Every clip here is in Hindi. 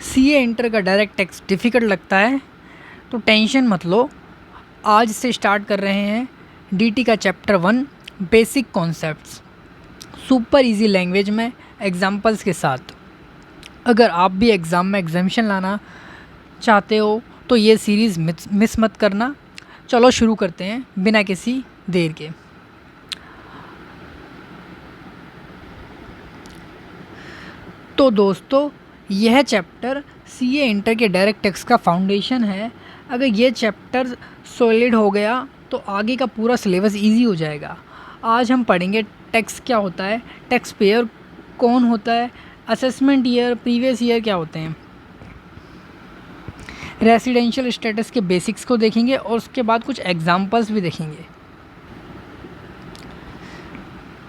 सीए इंटर का डायरेक्ट टैक्स डिफ़िकल्ट लगता है तो टेंशन मत लो। आज से स्टार्ट कर रहे हैं डीटी का chapter 1 basic concepts, super easy language में एग्जांपल्स के साथ। अगर आप भी एग्ज़ाम में एग्जामिशन लाना चाहते हो तो ये सीरीज़ मिस मत करना। चलो शुरू करते हैं बिना किसी देर के। तो दोस्तों, यह चैप्टर सीए इंटर के डायरेक्ट टैक्स का फाउंडेशन है। अगर ये चैप्टर सॉलिड हो गया तो आगे का पूरा सिलेबस इजी हो जाएगा। आज हम पढ़ेंगे टैक्स क्या होता है, टैक्स पेयर कौन होता है, असेसमेंट ईयर, प्रीवियस ईयर क्या होते हैं, रेसिडेंशियल स्टेटस के बेसिक्स को देखेंगे और उसके बाद कुछ एग्जांपल्स भी देखेंगे।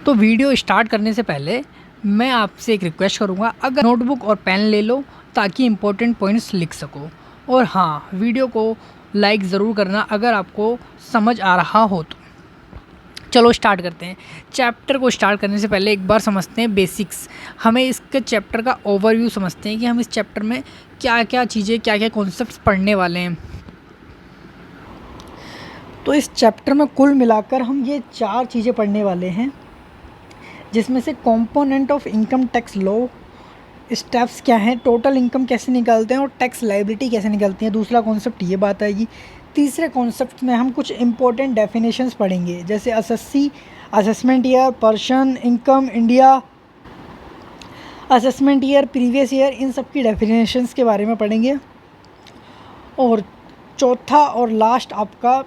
तो वीडियो स्टार्ट करने से पहले मैं आपसे एक रिक्वेस्ट करूँगा, अगर नोटबुक और पेन ले लो ताकि इम्पोर्टेंट पॉइंट्स लिख सको। और हाँ, वीडियो को लाइक ज़रूर करना अगर आपको समझ आ रहा हो तो। चलो स्टार्ट करते हैं। चैप्टर को स्टार्ट करने से पहले एक बार समझते हैं बेसिक्स। हमें इसके चैप्टर का ओवरव्यू समझते हैं कि हम इस चैप्टर में क्या क्या चीज़ें, क्या क्या कॉन्सेप्ट्स पढ़ने वाले हैं। तो इस चैप्टर में कुल मिलाकर हम ये 4 चीज़ें पढ़ने वाले हैं, जिसमें से component of income tax law, steps क्या हैं, टोटल इनकम कैसे निकालते हैं और टैक्स लायबिलिटी कैसे निकलती है। दूसरा कॉन्सेप्ट ये बात आएगी। तीसरे कॉन्सेप्ट में हम कुछ इंपॉर्टेंट डेफिनेशंस पढ़ेंगे, जैसे SSC, assessment year, person income, India, assessment year, previous year, इन सब की डेफिनेशंस के बारे में पढ़ेंगे। और चौथा और लास्ट आपका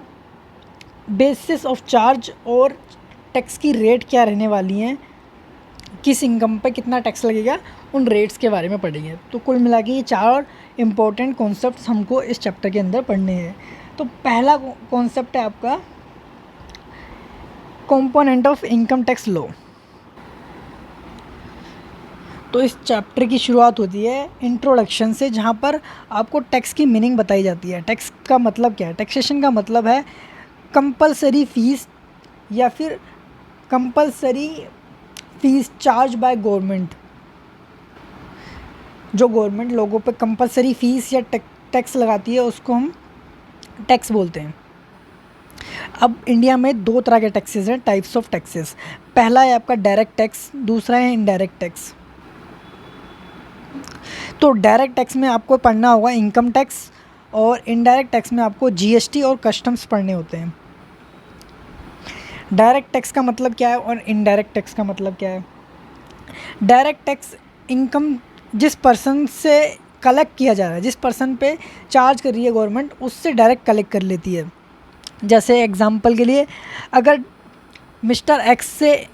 बेसिस ऑफ चार्ज और टैक्स की रेट क्या रहने वाली हैं, किस इनकम पे कितना टैक्स लगेगा, उन रेट्स के बारे में पढ़ेंगे। तो कुल मिला के ये 4 इम्पोर्टेंट कॉन्सेप्ट्स हमको इस चैप्टर के अंदर पढ़ने हैं। तो पहला कॉन्सेप्ट है आपका component of income tax law. तो इस चैप्टर की शुरुआत होती है इंट्रोडक्शन से, जहाँ पर आपको टैक्स की मीनिंग बताई जाती है। टैक्स का मतलब क्या है? टैक्सेशन का मतलब है कंपलसरी फीस या फिर compulsory fees charge by government. जो गवर्नमेंट लोगों पे कंपलसरी फीस या टैक्स लगाती है उसको हम टैक्स बोलते हैं। अब इंडिया में 2 तरह के टैक्सेस हैं, टाइप्स ऑफ टैक्सेस। पहला है आपका डायरेक्ट टैक्स, दूसरा है इनडायरेक्ट टैक्स। तो डायरेक्ट टैक्स में आपको पढ़ना होगा इनकम टैक्स, और इनडायरेक्ट टैक्स में आपको जीएसटी और कस्टम्स पढ़ने होते हैं। डायरेक्ट टैक्स का मतलब क्या है और इनडायरेक्ट टैक्स का मतलब क्या है? डायरेक्ट टैक्स इनकम जिस पर्सन से कलेक्ट किया जा रहा है, जिस पर्सन पे चार्ज कर रही है गवर्नमेंट, उससे डायरेक्ट कलेक्ट कर लेती है। जैसे एग्जांपल के लिए, अगर मिस्टर एक्स से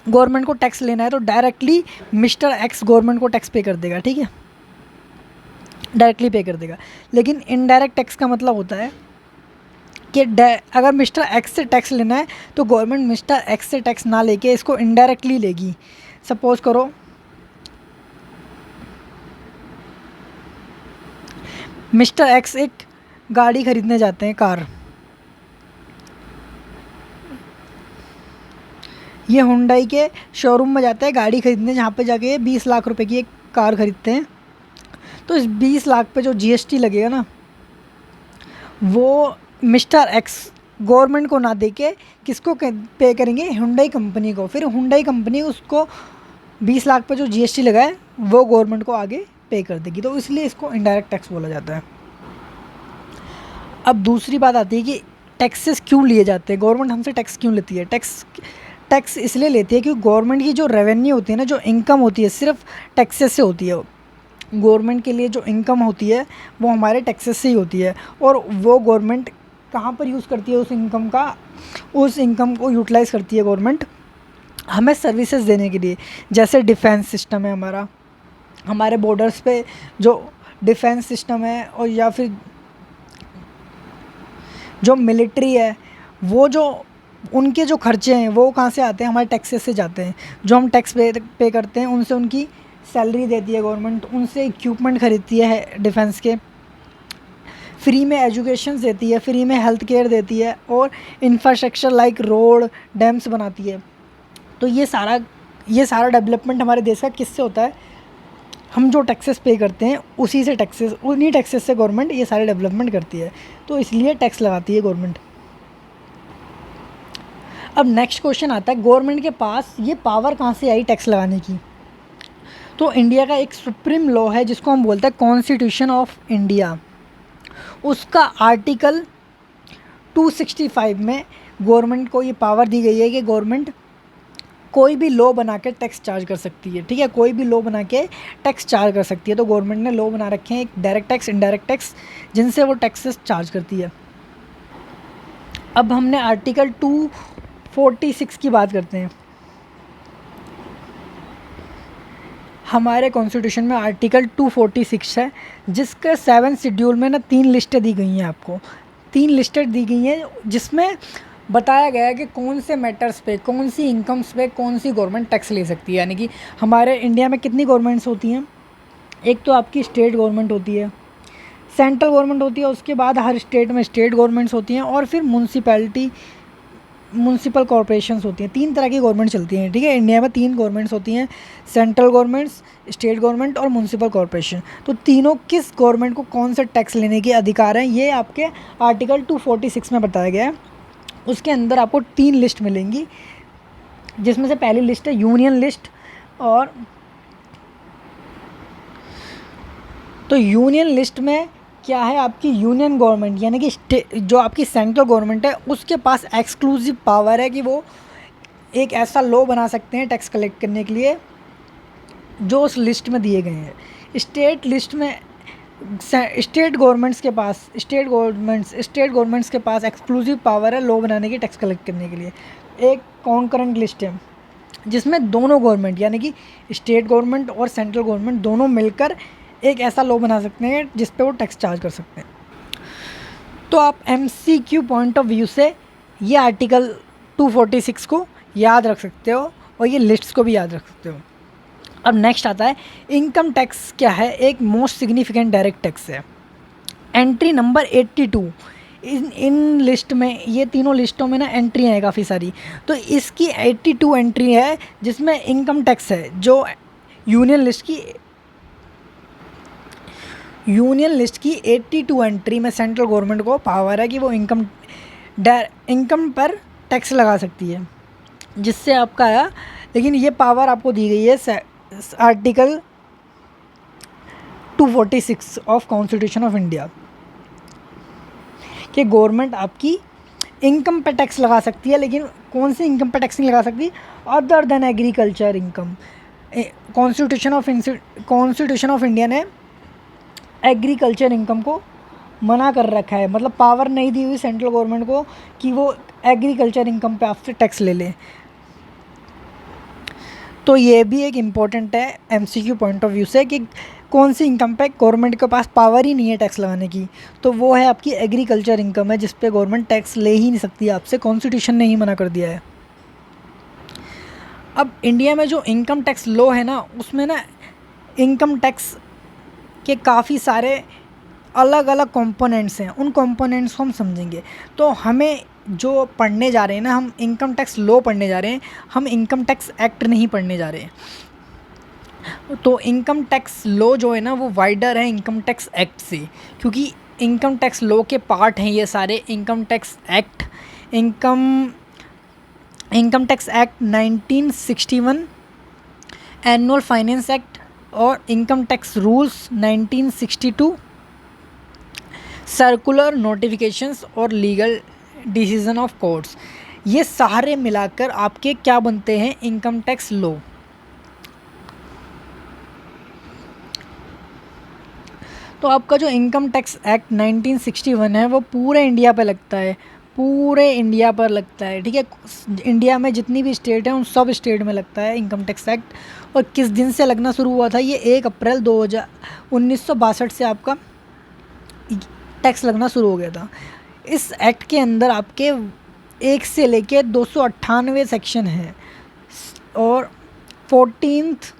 गवर्नमेंट को टैक्स लेना है तो डायरेक्टली मिस्टर एक्स गवर्नमेंट को टैक्स पे कर देगा, ठीक है, डायरेक्टली पे कर देगा। लेकिन इनडायरेक्ट टैक्स का मतलब होता है कि अगर मिस्टर एक्स से टैक्स लेना है तो गवर्नमेंट मिस्टर एक्स से टैक्स ना लेके इसको इनडायरेक्टली लेगी। सपोज करो मिस्टर एक्स एक गाड़ी खरीदने जाते हैं, कार। ये हुंडई के शोरूम में जाते हैं गाड़ी खरीदने, जहाँ पे जाके 20 लाख रुपए की एक कार खरीदते हैं। तो इस 20 लाख पे जो जीएसटी लगेगा ना, वो मिस्टर एक्स गवर्नमेंट को ना देके किसको पे करेंगे? हुंडई कंपनी को। फिर हुंडई कंपनी उसको 20 लाख पे जो जीएसटी लगा है वो गवर्नमेंट को आगे पे कर देगी। तो इसलिए इसको इनडायरेक्ट टैक्स बोला जाता है। अब दूसरी बात आती है कि टैक्सेस क्यों लिए जाते हैं, गवर्नमेंट हमसे टैक्स क्यों लेती है? टैक्स इसलिए लेती है क्योंकि गवर्नमेंट की जो रेवेन्यू होती है ना, जो इनकम होती है, सिर्फ टैक्सेस से होती है। गवर्नमेंट के लिए जो इनकम होती है वो हमारे टैक्सेस से ही होती है। और वो गवर्नमेंट कहाँ पर यूज़ करती है उस इनकम को यूटिलाइज़ करती है गवर्नमेंट हमें सर्विसेज देने के लिए। जैसे डिफेंस सिस्टम है हमारे बॉर्डर्स पे जो डिफेंस सिस्टम है, और या फिर जो मिलिट्री है, वो जो उनके जो खर्चे हैं वो कहाँ से आते हैं? हमारे टैक्सेस से जाते हैं। जो हम टैक्स पे करते हैं उनसे उनकी सैलरी देती है गवर्नमेंट, उनसे इक्विपमेंट खरीदती है डिफेंस के, फ्री में एजुकेशन देती है, फ्री में हेल्थ केयर देती है, और इंफ्रास्ट्रक्चर लाइक रोड, डैम्स बनाती है। तो ये सारा डेवलपमेंट हमारे देश का किससे होता है? हम जो टैक्सेस पे करते हैं उन्हीं टैक्सेस से गवर्नमेंट ये सारे डेवलपमेंट करती है, तो इसलिए टैक्स लगाती है गवर्नमेंट। अब नेक्स्ट क्वेश्चन आता है, गवर्नमेंट के पास ये पावर कहाँ से आई टैक्स लगाने की? तो इंडिया का एक सुप्रीम लॉ है जिसको हम बोलते हैं कॉन्स्टिट्यूशन ऑफ इंडिया, उसका आर्टिकल 265 में गवर्नमेंट को ये पावर दी गई है कि गवर्नमेंट कोई भी लॉ बना के टैक्स चार्ज कर सकती है, ठीक है, कोई भी लॉ बना के टैक्स चार्ज कर सकती है। तो गवर्नमेंट ने लॉ बना रखे हैं एक डायरेक्ट टैक्स, इनडायरेक्ट टैक्स, जिनसे वो टैक्सेस चार्ज करती है। अब हमने आर्टिकल 246 की बात करते हैं। हमारे कॉन्स्टिट्यूशन में आर्टिकल 246 है, जिसके 7 शेड्यूल में ना 3 लिस्टें दी गई हैं आपको, 3 लिस्टें दी गई हैं जिसमें बताया गया है कि कौन से मैटर्स पे, कौन सी इनकम्स पे कौन सी गवर्नमेंट टैक्स ले सकती है। यानी कि हमारे इंडिया में कितनी गवर्नमेंट्स होती हैं? एक तो आपकी स्टेट गवर्नमेंट होती है, सेंट्रल गवर्नमेंट होती है, उसके बाद हर स्टेट में स्टेट गवर्नमेंट्स होती हैं, और फिर म्यूनसिपल कॉरपोरेशंस होती हैं। 3 तरह की गवर्नमेंट चलती हैं, ठीक है। इंडिया में 3 गवर्नमेंट्स होती हैं, सेंट्रल गवर्नमेंट्स, स्टेट गवर्नमेंट और म्यूनसिपल कॉरपोरेशन। तो तीनों किस गवर्नमेंट को कौन सा टैक्स लेने के अधिकार हैं, ये आपके आर्टिकल 246 में बताया गया है। उसके अंदर आपको 3 लिस्ट मिलेंगी, जिसमें से पहली लिस्ट है यूनियन लिस्ट। और तो यूनियन लिस्ट में क्या है, आपकी यूनियन गवर्नमेंट यानी कि जो आपकी सेंट्रल गवर्नमेंट है उसके पास एक्सक्लूसिव पावर है कि वो एक ऐसा लॉ बना सकते हैं टैक्स कलेक्ट करने के लिए जो उस लिस्ट में दिए गए हैं। स्टेट लिस्ट में स्टेट गवर्नमेंट्स के पास एक्सक्लूसिव पावर है लॉ बनाने की, टैक्स कलेक्ट करने के लिए। एक कॉन्करेंट लिस्ट है जिसमें दोनों गवर्नमेंट यानी कि स्टेट गवर्नमेंट और सेंट्रल गवर्नमेंट दोनों मिलकर एक ऐसा लॉ बना सकते हैं जिस पे वो टैक्स चार्ज कर सकते हैं। तो आप MCQ पॉइंट ऑफ व्यू से ये आर्टिकल 246 को याद रख सकते हो और ये लिस्ट्स को भी याद रख सकते हो। अब नेक्स्ट आता है इनकम टैक्स क्या है, एक मोस्ट सिग्निफिकेंट डायरेक्ट टैक्स है। एंट्री नंबर 82 इन लिस्ट में, ये तीनों लिस्टों में ना एंट्री है काफ़ी सारी, तो इसकी 82 एंट्री है जिसमें इनकम टैक्स है। जो यूनियन लिस्ट की 82 एंट्री में सेंट्रल गवर्नमेंट को पावर है कि वो इनकम पर टैक्स लगा सकती है, जिससे आपका आया। लेकिन ये पावर आपको दी गई है article 246 of constitution of India कि गवर्नमेंट आपकी इनकम पर टैक्स लगा सकती है, लेकिन कौन सी इनकम पर टैक्स नहीं लगा सकती, other than agriculture income. Constitution of India ने एग्रीकल्चर इनकम को मना कर रखा है, मतलब पावर नहीं दी हुई सेंट्रल गवर्नमेंट को कि वो एग्रीकल्चर इनकम पे आपसे टैक्स ले ले। तो ये भी एक इम्पॉर्टेंट है MCQ पॉइंट ऑफ व्यू से कि कौन सी इनकम पे गवर्नमेंट के पास पावर ही नहीं है टैक्स लगाने की, तो वो है आपकी एग्रीकल्चर इनकम है, जिस पे गवर्नमेंट टैक्स ले ही नहीं सकती आपसे, कॉन्स्टिट्यूशन ने ही मना कर दिया है। अब इंडिया में जो इनकम टैक्स लॉ है ना, उसमें ना इनकम टैक्स के काफ़ी सारे अलग अलग कंपोनेंट्स हैं, उन कंपोनेंट्स को हम समझेंगे। तो हमें जो पढ़ने जा रहे हैं ना, हम इनकम टैक्स लॉ पढ़ने जा रहे हैं, हम इनकम टैक्स एक्ट नहीं पढ़ने जा रहे हैं। तो इनकम टैक्स लॉ जो है ना वो वाइडर है इनकम टैक्स एक्ट से, क्योंकि इनकम टैक्स लॉ के पार्ट हैं ये सारे। Income tax act, income tax act 1961, annual finance act और income tax rules 1962, circular notifications और लीगल डिसीजन ऑफ कोर्ट्स, ये सारे मिलाकर आपके क्या बनते हैं, इनकम टैक्स लॉ। तो आपका जो इनकम टैक्स एक्ट 1961 है वो पूरे इंडिया पे लगता है, पूरे इंडिया पर लगता है, ठीक है। इंडिया में जितनी भी स्टेट हैं उन सब स्टेट में लगता है इनकम टैक्स एक्ट। और किस दिन से लगना शुरू हुआ था, ये 1 अप्रैल 1962 से आपका टैक्स लगना शुरू हो गया था। इस एक्ट के अंदर आपके 1 से लेके 298 सेक्शन हैं और 14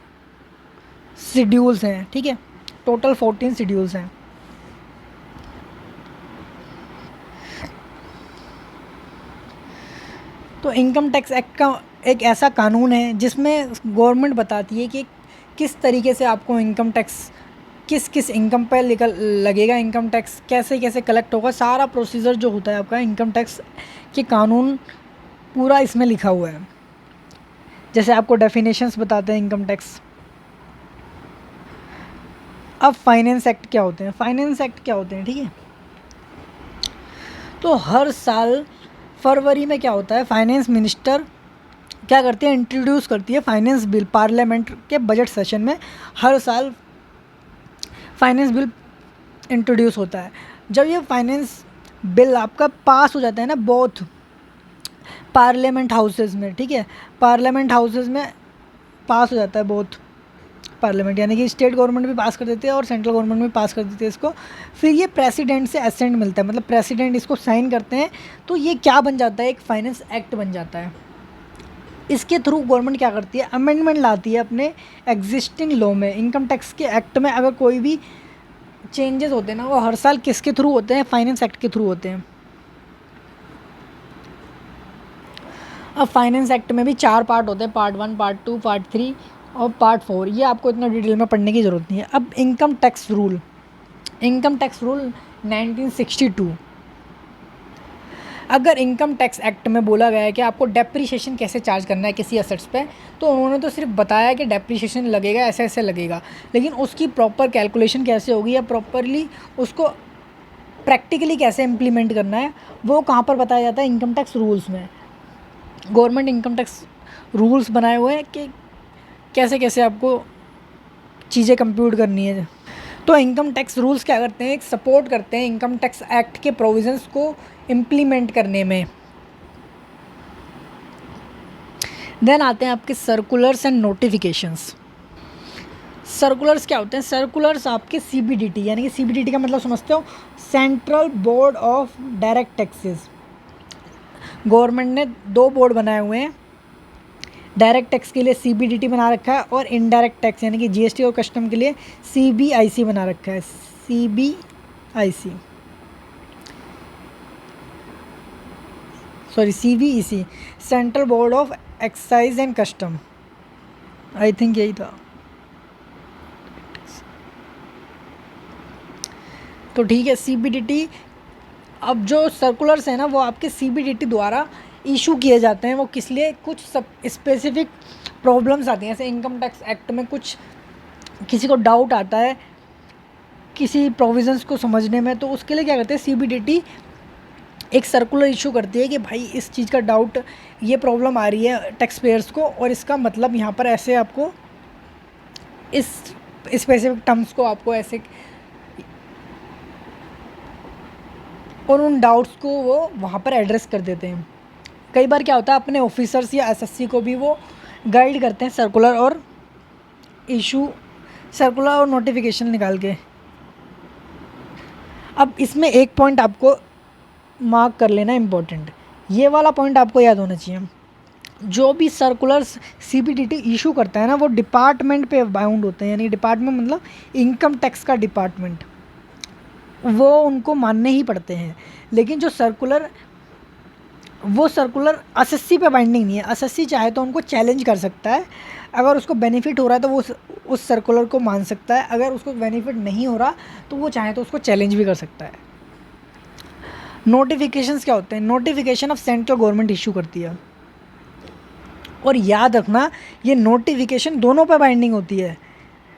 शेड्यूल्स हैं, ठीक है। टोटल 14 शेड्यूल्स हैं। तो इनकम टैक्स एक्ट का एक ऐसा कानून है जिसमें गवर्नमेंट बताती है कि किस तरीके से आपको इनकम टैक्स किस किस इनकम पे लगेगा इनकम टैक्स, कैसे कैसे कलेक्ट होगा, सारा प्रोसीजर जो होता है आपका इनकम टैक्स के कानून पूरा इसमें लिखा हुआ है। जैसे आपको डेफिनेशंस बताते हैं इनकम टैक्स। अब फाइनेंस एक्ट क्या होते हैं, फाइनेंस एक्ट क्या होते हैं, ठीक है। तो हर साल फरवरी में क्या होता है, फाइनेंस मिनिस्टर क्या करती है, इंट्रोड्यूस करती है फाइनेंस बिल। पार्लियामेंट के बजट सेशन में हर साल फाइनेंस बिल इंट्रोड्यूस होता है। जब ये फाइनेंस बिल आपका पास हो जाता है ना बोथ पार्लियामेंट हाउसेस में, ठीक है, पार्लियामेंट हाउसेस में पास हो जाता है बोथ पार्लियामेंट, यानी कि स्टेट गवर्नमेंट भी पास कर देते हैं और सेंट्रल गवर्नमेंट भी पास कर देती है इसको। फिर ये प्रेसिडेंट से असेंट मिलता है, मतलब प्रेसिडेंट इसको साइन करते हैं, तो ये क्या बन जाता है, एक फाइनेंस एक्ट बन जाता है। इसके थ्रू गवर्नमेंट क्या करती है, अमेंडमेंट लाती है अपने एग्जिस्टिंग लॉ में। इनकम टैक्स के एक्ट में अगर कोई भी चेंजेस होते हैं ना, वो हर साल किसके थ्रू होते हैं, फाइनेंस एक्ट के थ्रू होते हैं। अब फाइनेंस एक्ट में भी 4 पार्ट होते हैं, पार्ट 1, पार्ट 2, पार्ट 3 और पार्ट 4। ये आपको इतना डिटेल में पढ़ने की ज़रूरत नहीं है। अब इनकम टैक्स रूल 1962। अगर इनकम टैक्स एक्ट में बोला गया है कि आपको डेप्रीशिएशन कैसे चार्ज करना है किसी असेट्स पे, तो उन्होंने तो सिर्फ बताया कि डेप्रीशिएशन लगेगा, ऐसे ऐसे लगेगा, लेकिन उसकी प्रॉपर कैलकुलेशन कैसे होगी या प्रॉपरली उसको प्रैक्टिकली कैसे इम्प्लीमेंट करना है, वो कहाँ पर बताया जाता है, इनकम टैक्स रूल्स में। गवर्नमेंट इनकम टैक्स रूल्स बनाए हुए हैं कि कैसे कैसे आपको चीज़ें कंप्यूट करनी है। तो इनकम टैक्स रूल्स क्या करते हैं, एक सपोर्ट करते हैं इनकम टैक्स एक्ट के प्रोविजंस को इम्प्लीमेंट करने में। देन आते हैं आपके सर्कुलर्स एंड नोटिफिकेशंस। सर्कुलर्स क्या होते हैं, सर्कुलर्स आपके CBDT, यानी कि CBDT का मतलब समझते हो, central board of direct taxes. Government ने 2 बोर्ड बनाए हुए हैं, डायरेक्ट टैक्स के लिए CBDT बना रखा है और इनडायरेक्ट टैक्स यानी कि GST और कस्टम के लिए CBIC बना रखा है, CBEC, central board of excise and custom, I think यही था। तो ठीक है, CBDT। अब जो सर्कुलर्स हैं ना, वो आपके CBDT द्वारा इशू किए जाते हैं। वो किस लिए, कुछ सब स्पेसिफिक प्रॉब्लम्स आती हैं, जैसे इनकम टैक्स एक्ट में कुछ किसी को डाउट आता है किसी प्रोविजंस को समझने में, तो उसके लिए क्या करते हैं, CBDT एक सर्कुलर इशू करती है कि भाई इस चीज़ का डाउट, ये प्रॉब्लम आ रही है टैक्स पेयर्स को, और इसका मतलब यहाँ पर ऐसे आपको इस स्पेसिफिक टर्म्स को आपको ऐसे, और उन डाउट्स को वो वहाँ पर एड्रेस कर देते हैं। कई बार क्या होता है, अपने ऑफिसर्स या SSC को भी वो गाइड करते हैं सर्कुलर और नोटिफिकेशन निकाल के। अब इसमें एक पॉइंट आपको मार्क कर लेना इम्पोर्टेंट, ये वाला पॉइंट आपको याद होना चाहिए। जो भी सर्कुलर्स CBDT इशू करता है ना, वो डिपार्टमेंट पे बाउंड होते हैं, यानी डिपार्टमेंट मतलब इनकम टैक्स का डिपार्टमेंट, वो उनको मानने ही पड़ते हैं। लेकिन जो सर्कुलर SSC पे बाइंडिंग नहीं है। SSC चाहे तो उनको चैलेंज कर सकता है, अगर उसको बेनिफिट हो रहा है तो वो उस सर्कुलर को मान सकता है, अगर उसको बेनिफिट नहीं हो रहा तो वो चाहे तो उसको चैलेंज भी कर सकता है। नोटिफिकेशंस क्या होते हैं, notification of central government issue करती है, और याद रखना ये नोटिफिकेशन दोनों पे बाइंडिंग होती है,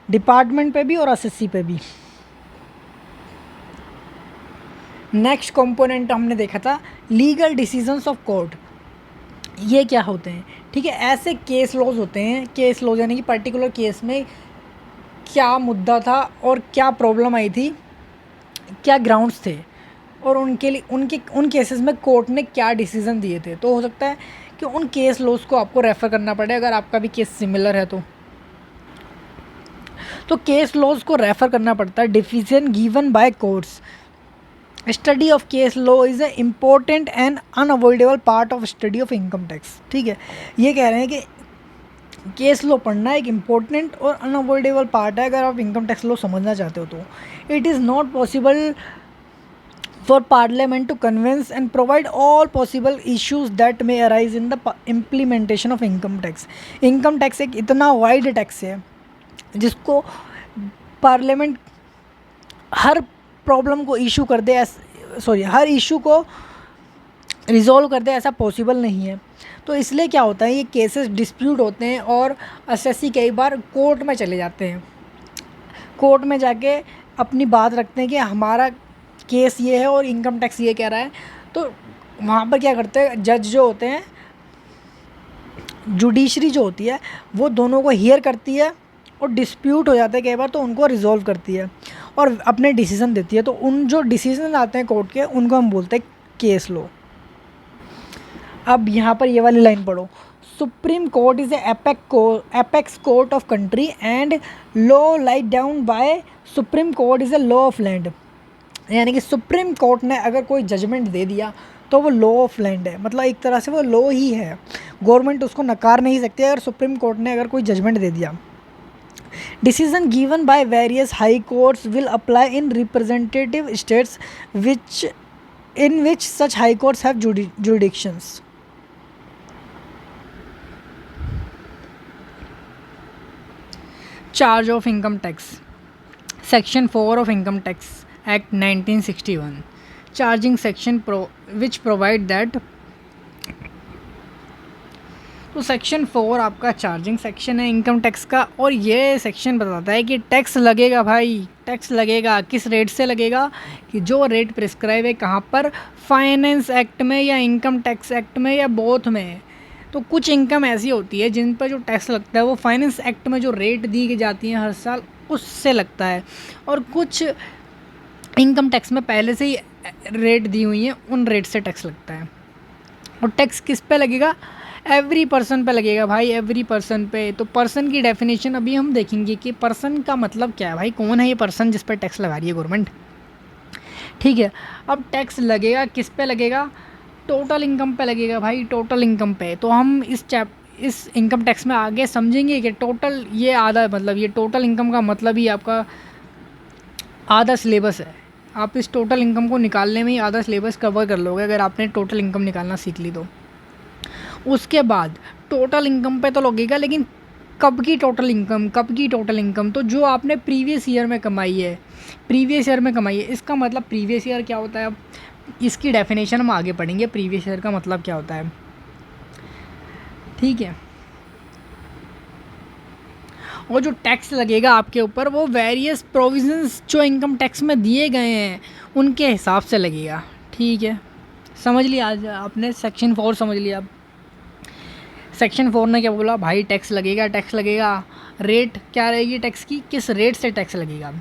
डिपार्टमेंट पे भी और SSC पे भी। नेक्स्ट कंपोनेंट हमने देखा था लीगल डिसीजंस ऑफ कोर्ट। ये क्या होते हैं, ठीक है, ऐसे केस लॉज होते हैं, केस लॉज यानी कि पर्टिकुलर केस में क्या मुद्दा था और क्या प्रॉब्लम आई थी, क्या ग्राउंड्स थे, और उनके लिए उन केसेस में कोर्ट ने क्या डिसीजन दिए थे। तो हो सकता है कि उन केस लॉज को आपको रेफ़र करना पड़े अगर आपका भी केस सिमिलर है तो केस लॉज को रेफ़र करना पड़ता है। Decision given by courts. Study of case law is a important and unavoidable part of study of income tax. ठीक है, ये कह रहे हैं कि केस लॉ पढ़ना एक इम्पोर्टेंट और अनअवॉइडेबल पार्ट है अगर आप इनकम टैक्स लॉ समझना चाहते हो तो। It is not possible for parliament to convince and provide all possible issues that may arise in the implementation of income tax. income tax एक इतना वाइड टैक्स है जिसको पार्लियामेंट हर प्रॉब्लम को इशू कर दे, हर इशू को रिजॉल्व कर दे, ऐसा पॉसिबल नहीं है। तो इसलिए क्या होता है, ये केसेस डिस्प्यूट होते हैं और एसएससी कई बार कोर्ट में चले जाते हैं, कोर्ट में जाके अपनी बात रखते हैं कि हमारा केस ये है और इनकम टैक्स ये कह रहा है। तो वहाँ पर क्या करते हैं, जज जो होते हैं, जुडिशरी जो होती है वो दोनों को हियर करती है और डिस्प्यूट हो जाता है कई बार, तो उनको रिजॉल्व करती है और अपने डिसीजन देती है। तो उन जो डिसीजन आते हैं कोर्ट के, उनको हम बोलते हैं केस लो। अब यहाँ पर ये वाली लाइन पढ़ो, supreme court is apex court of country and law light down by supreme court is a law of land. यानी कि सुप्रीम कोर्ट ने अगर कोई जजमेंट दे दिया तो वो लॉ ऑफ लैंड है, मतलब एक तरह से वो लॉ ही है, गवर्नमेंट उसको नकार नहीं सकती अगर सुप्रीम कोर्ट ने अगर कोई जजमेंट दे दिया। Decision given by various high courts will apply in representative states in which such high courts have jurisdictions. Charge of income tax. Section 4 of Income Tax Act 1961. Charging section which provide that. तो सेक्शन 4 आपका चार्जिंग सेक्शन है इनकम टैक्स का, और ये सेक्शन बताता है कि टैक्स लगेगा भाई, टैक्स लगेगा किस रेट से लगेगा, कि जो रेट प्रिस्क्राइब है कहाँ पर, फाइनेंस एक्ट में या इनकम टैक्स एक्ट में या बोथ में। तो कुछ इनकम ऐसी होती है जिन पर जो टैक्स लगता है वो फाइनेंस एक्ट में जो रेट दी जाती हैं हर साल उससे लगता है, और कुछ इनकम टैक्स में पहले से ही रेट दी हुई हैं उन रेट से टैक्स लगता है। और टैक्स किस पे लगेगा, एवरी पर्सन पे लगेगा भाई, एवरी पर्सन पे। तो पर्सन की डेफिनेशन अभी हम देखेंगे कि पर्सन का मतलब क्या है भाई, कौन है ये पर्सन जिस पर टैक्स लगा रही है गवर्नमेंट। ठीक है, अब टैक्स लगेगा किस पे लगेगा, टोटल इनकम पे लगेगा भाई, टोटल इनकम पे। तो हम इस इनकम टैक्स में आगे समझेंगे कि टोटल ये आधा, मतलब ये टोटल इनकम का मतलब ही आपका आधा सिलेबस है। आप इस टोटल इनकम को निकालने में ही आधा सिलेबस कवर कर लोगे अगर आपने टोटल इनकम निकालना सीख ली तो। उसके बाद टोटल इनकम पे तो लगेगा, लेकिन कब की टोटल इनकम, तो जो आपने प्रीवियस ईयर में कमाई है, इसका मतलब प्रीवियस ईयर क्या होता है, अब इसकी डेफिनेशन हम आगे पढ़ेंगे, प्रीवियस ईयर का मतलब क्या होता है। ठीक है, और जो टैक्स लगेगा आपके ऊपर वो वेरियस प्रोविजंस जो इनकम टैक्स में दिए गए हैं उनके हिसाब से लगेगा। ठीक है, समझ लिया आज आपने सेक्शन 4 समझ लिया। अब सेक्शन 4 ने क्या बोला भाई, टैक्स लगेगा, रेट क्या रहेगी टैक्स की, किस रेट से टैक्स लगेगा।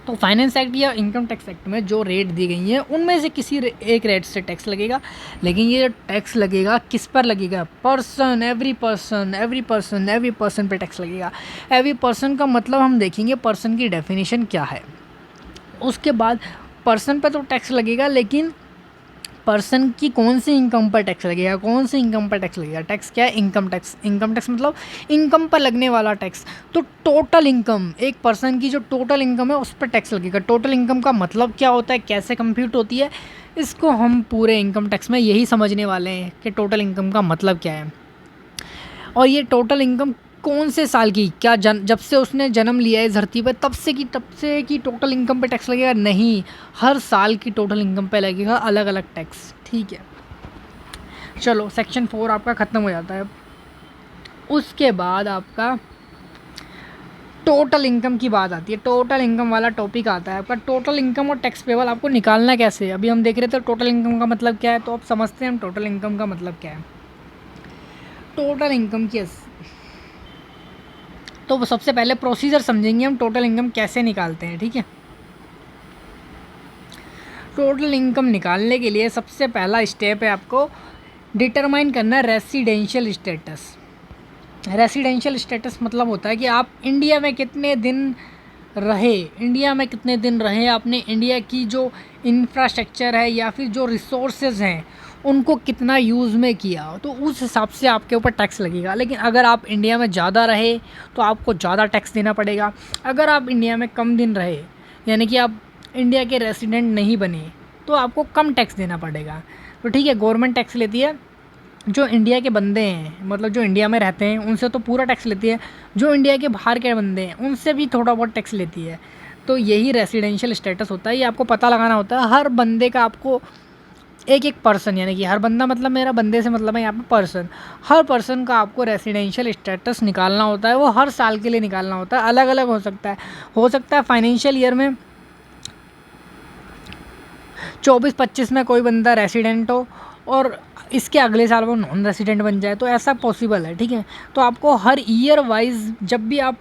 तो फाइनेंस एक्ट या इनकम टैक्स एक्ट में जो रेट दी गई हैं उनमें से किसी एक रेट से टैक्स लगेगा, लेकिन ये टैक्स लगेगा किस पर लगेगा, एवरी पर्सन पे टैक्स लगेगा। एवरी पर्सन का मतलब हम देखेंगे पर्सन की डेफिनेशन क्या है। उसके बाद पर्सन पर तो टैक्स लगेगा, लेकिन पर्सन की कौन सी इनकम पर टैक्स लगेगा, टैक्स क्या है, इनकम टैक्स मतलब इनकम पर लगने वाला टैक्स। तो टोटल इनकम, एक पर्सन की जो टोटल इनकम है उस पर टैक्स लगेगा। टोटल इनकम का मतलब क्या होता है, कैसे कंप्यूट होती है, इसको हम पूरे इनकम टैक्स में यही समझने वाले हैं कि टोटल इनकम का मतलब क्या है। और ये टोटल इनकम कौन से साल की, क्या जब से उसने जन्म लिया है धरती पर तब से की टोटल इनकम पे टैक्स लगेगा, नहीं, हर साल की टोटल इनकम पे लगेगा अलग अलग टैक्स। ठीक है, चलो सेक्शन 4 आपका ख़त्म हो जाता है। उसके बाद आपका टोटल इनकम की बात आती है, टोटल इनकम वाला टॉपिक आता है आपका। टोटल इनकम और टैक्स पेबल आपको निकालना कैसे, अभी हम देख रहे थे टोटल इनकम का मतलब क्या है, तो अब समझते हैं हम टोटल इनकम का मतलब क्या है। टोटल इनकम की तो सबसे पहले प्रोसीजर समझेंगे हम टोटल इनकम कैसे निकालते हैं। ठीक है, टोटल इनकम निकालने के लिए सबसे पहला स्टेप है आपको डिटरमाइन करना रेसिडेंशियल स्टेटस मतलब होता है कि आप इंडिया में कितने दिन रहे, आपने इंडिया की जो इंफ्रास्ट्रक्चर है या फिर जो रिसोर्सेज हैं उनको कितना यूज़ में किया, तो उस हिसाब से आपके ऊपर टैक्स लगेगा। लेकिन अगर आप इंडिया में ज़्यादा रहे तो आपको ज़्यादा टैक्स देना पड़ेगा। अगर आप इंडिया में कम दिन रहे, यानी कि आप इंडिया के रेसिडेंट नहीं बने, तो आपको कम टैक्स देना पड़ेगा। तो ठीक है, गवर्नमेंट टैक्स लेती है जो इंडिया के बंदे हैं, मतलब जो इंडिया में रहते हैं, उनसे तो पूरा टैक्स लेती है, जो इंडिया के बाहर के बंदे हैं उनसे भी थोड़ा बहुत टैक्स लेती है। तो यही रेसिडेंशियल स्टेटस होता है, ये आपको पता लगाना होता है हर बंदे का। आपको एक एक पर्सन, यानी कि हर बंदा, मतलब मेरा बंदे से मतलब है यहाँ पे पर्सन, हर पर्सन का आपको रेसिडेंशियल स्टेटस निकालना होता है। वो हर साल के लिए निकालना होता है, अलग अलग हो सकता है फाइनेंशियल ईयर में 24-25 में कोई बंदा रेसिडेंट हो और इसके अगले साल वो नॉन रेसिडेंट बन जाए, तो ऐसा पॉसिबल है, ठीक है। तो आपको हर ईयर वाइज जब भी आप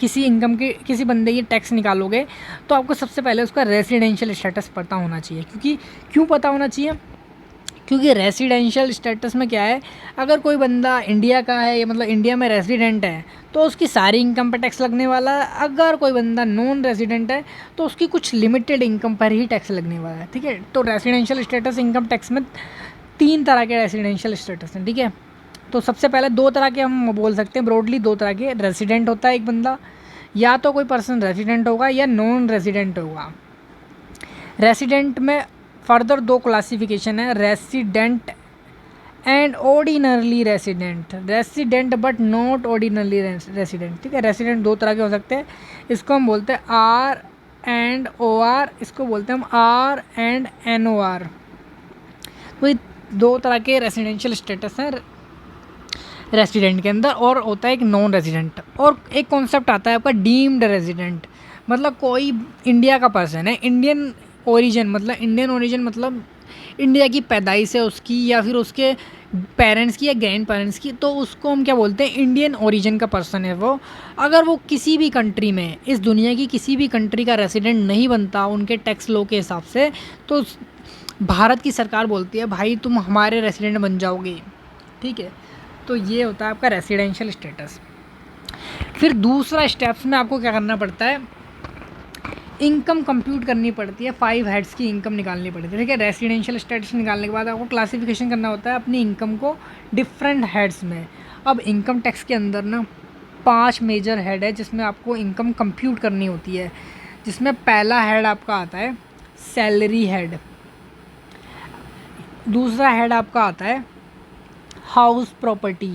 किसी इनकम के किसी बंदे की टैक्स निकालोगे तो आपको सबसे पहले उसका रेसिडेंशियल स्टेटस पता होना चाहिए। क्यों पता होना चाहिए? क्योंकि रेसिडेंशियल स्टेटस में क्या है, अगर कोई बंदा इंडिया का है, या मतलब इंडिया में रेसिडेंट है, तो उसकी सारी इनकम पर टैक्स लगने वाला है। अगर कोई बंदा नॉन रेसिडेंट है तो उसकी कुछ लिमिटेड इनकम पर ही टैक्स लगने वाला है, ठीक है। तो रेसिडेंशियल स्टेटस इनकम टैक्स में 3 तरह के रेसिडेंशियल स्टेटस हैं, ठीक है। तो सबसे पहले 2 तरह के हम बोल सकते हैं, ब्रॉडली 2 तरह के। रेसिडेंट होता है एक बंदा, या तो कोई पर्सन रेसिडेंट होगा या नॉन रेसिडेंट होगा। रेसिडेंट में फर्दर 2 क्लासिफिकेशन है, resident and ordinarily resident but not ordinarily resident, ठीक है। रेसिडेंट 2 तरह के हो सकते हैं, इसको हम बोलते हैं आर एंड ओ आर, इसको बोलते हैं हम R and N O R. तो ये 2 तरह के रेसिडेंशियल स्टेटस हैं रेसिडेंट के अंदर, और होता है एक नॉन रेसिडेंट। और एक कॉन्सेप्ट आता है आपका डीम्ड रेसिडेंट, मतलब कोई इंडिया का पर्सन है, इंडियन ओरिजिन मतलब इंडिया की पैदाइश है उसकी, या फिर उसके पेरेंट्स की या ग्रैंड पेरेंट्स की, तो उसको हम क्या बोलते हैं, इंडियन ओरिजिन का पर्सन है वो। अगर वो किसी भी कंट्री में, इस दुनिया की किसी भी कंट्री का रेसिडेंट नहीं बनता उनके टैक्स लॉ के हिसाब से, तो भारत की सरकार बोलती है भाई तुम हमारे रेसिडेंट बन जाओगे, ठीक है। तो ये होता है आपका रेसिडेंशियल स्टेटस। फिर दूसरा स्टेप्स में आपको क्या करना पड़ता है, इनकम कंप्यूट करनी पड़ती है, 5 हेड्स की इनकम निकालनी पड़ती है, ठीक है। रेसिडेंशियल स्टेटस निकालने के बाद आपको क्लासिफिकेशन करना होता है अपनी इनकम को डिफरेंट हेड्स में। अब इनकम टैक्स के अंदर ना 5 मेजर हेड है जिसमें आपको इनकम कंप्यूट करनी होती है, जिसमें पहला हेड आपका आता है सैलरी हेड, दूसरा हेड आपका आता है हाउस प्रॉपर्टी,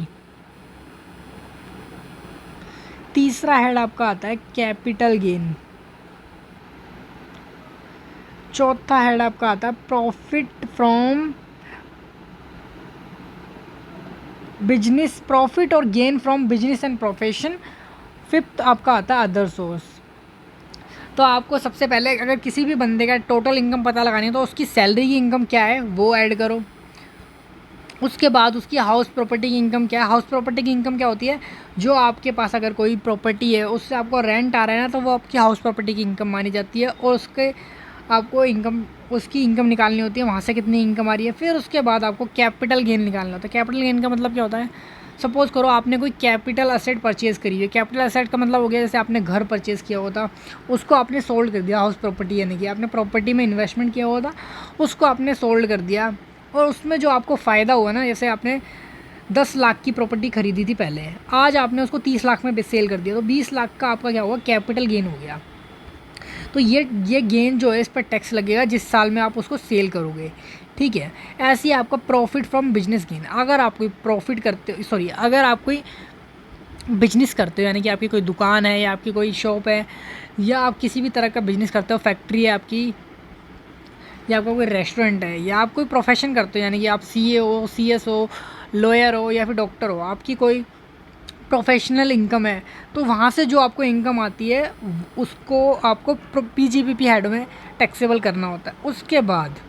तीसरा हेड आपका आता है कैपिटल गेन, चौथा हेड आपका आता है प्रॉफिट फ्रॉम बिजनेस, प्रॉफिट और gain from business and profession, fifth आपका आता है अदर सोर्स। तो आपको सबसे पहले अगर किसी भी बंदे का टोटल इनकम पता लगानी है तो उसकी सैलरी की इनकम क्या है वो ऐड करो, उसके बाद उसकी हाउस प्रॉपर्टी की इनकम क्या है। हाउस प्रॉपर्टी की इनकम क्या होती है, जो आपके पास अगर कोई प्रॉपर्टी है उससे आपको रेंट आ रहा है ना, तो वो आपकी हाउस प्रॉपर्टी की इनकम मानी जाती है, और उसके आपको उसकी इनकम निकालनी होती है, वहाँ से कितनी इनकम आ रही है। फिर उसके बाद आपको कैपिटल गेन निकालना होता है। कैपिटल गेन का मतलब क्या होता है, सपोज़ करो आपने कोई कैपिटल असेट परचेज़ करी है। कैपिटल असेट का मतलब हो गया जैसे आपने घर परचेज़ किया हुआ था, उसको आपने सोल्ड कर दिया, हाउस प्रॉपर्टी यानी कि आपने प्रॉपर्टी में इन्वेस्टमेंट किया हुआ था, उसको आपने सोल्ड कर दिया, और उसमें जो आपको फ़ायदा हुआ ना, जैसे आपने 10 लाख की प्रॉपर्टी खरीदी थी पहले, आज आपने उसको 30 लाख में सेल कर दिया, तो 20 लाख का आपका क्या हुआ, कैपिटल गेन हो गया। तो ये गेन जो है इस पर टैक्स लगेगा जिस साल में आप उसको सेल करोगे, ठीक है। ऐसे ही आपका प्रॉफिट फ्रॉम बिजनेस गेन, अगर आप कोई प्रॉफिट करते हो, सॉरी, अगर आप कोई बिजनेस करते हो, यानी कि आपकी कोई दुकान है या आपकी कोई शॉप है, या आप किसी भी तरह का बिजनेस करते हो, फैक्ट्री है आपकी, या आपका कोई रेस्टोरेंट है, या आप कोई प्रोफेशन करते हो, यानी कि आप CA हो, CS हो, लॉयर हो, या फिर डॉक्टर हो, आपकी कोई प्रोफेशनल इनकम है, तो वहाँ से जो आपको इनकम आती है उसको आपको PGBP हेड में टैक्सेबल करना होता है। उसके बाद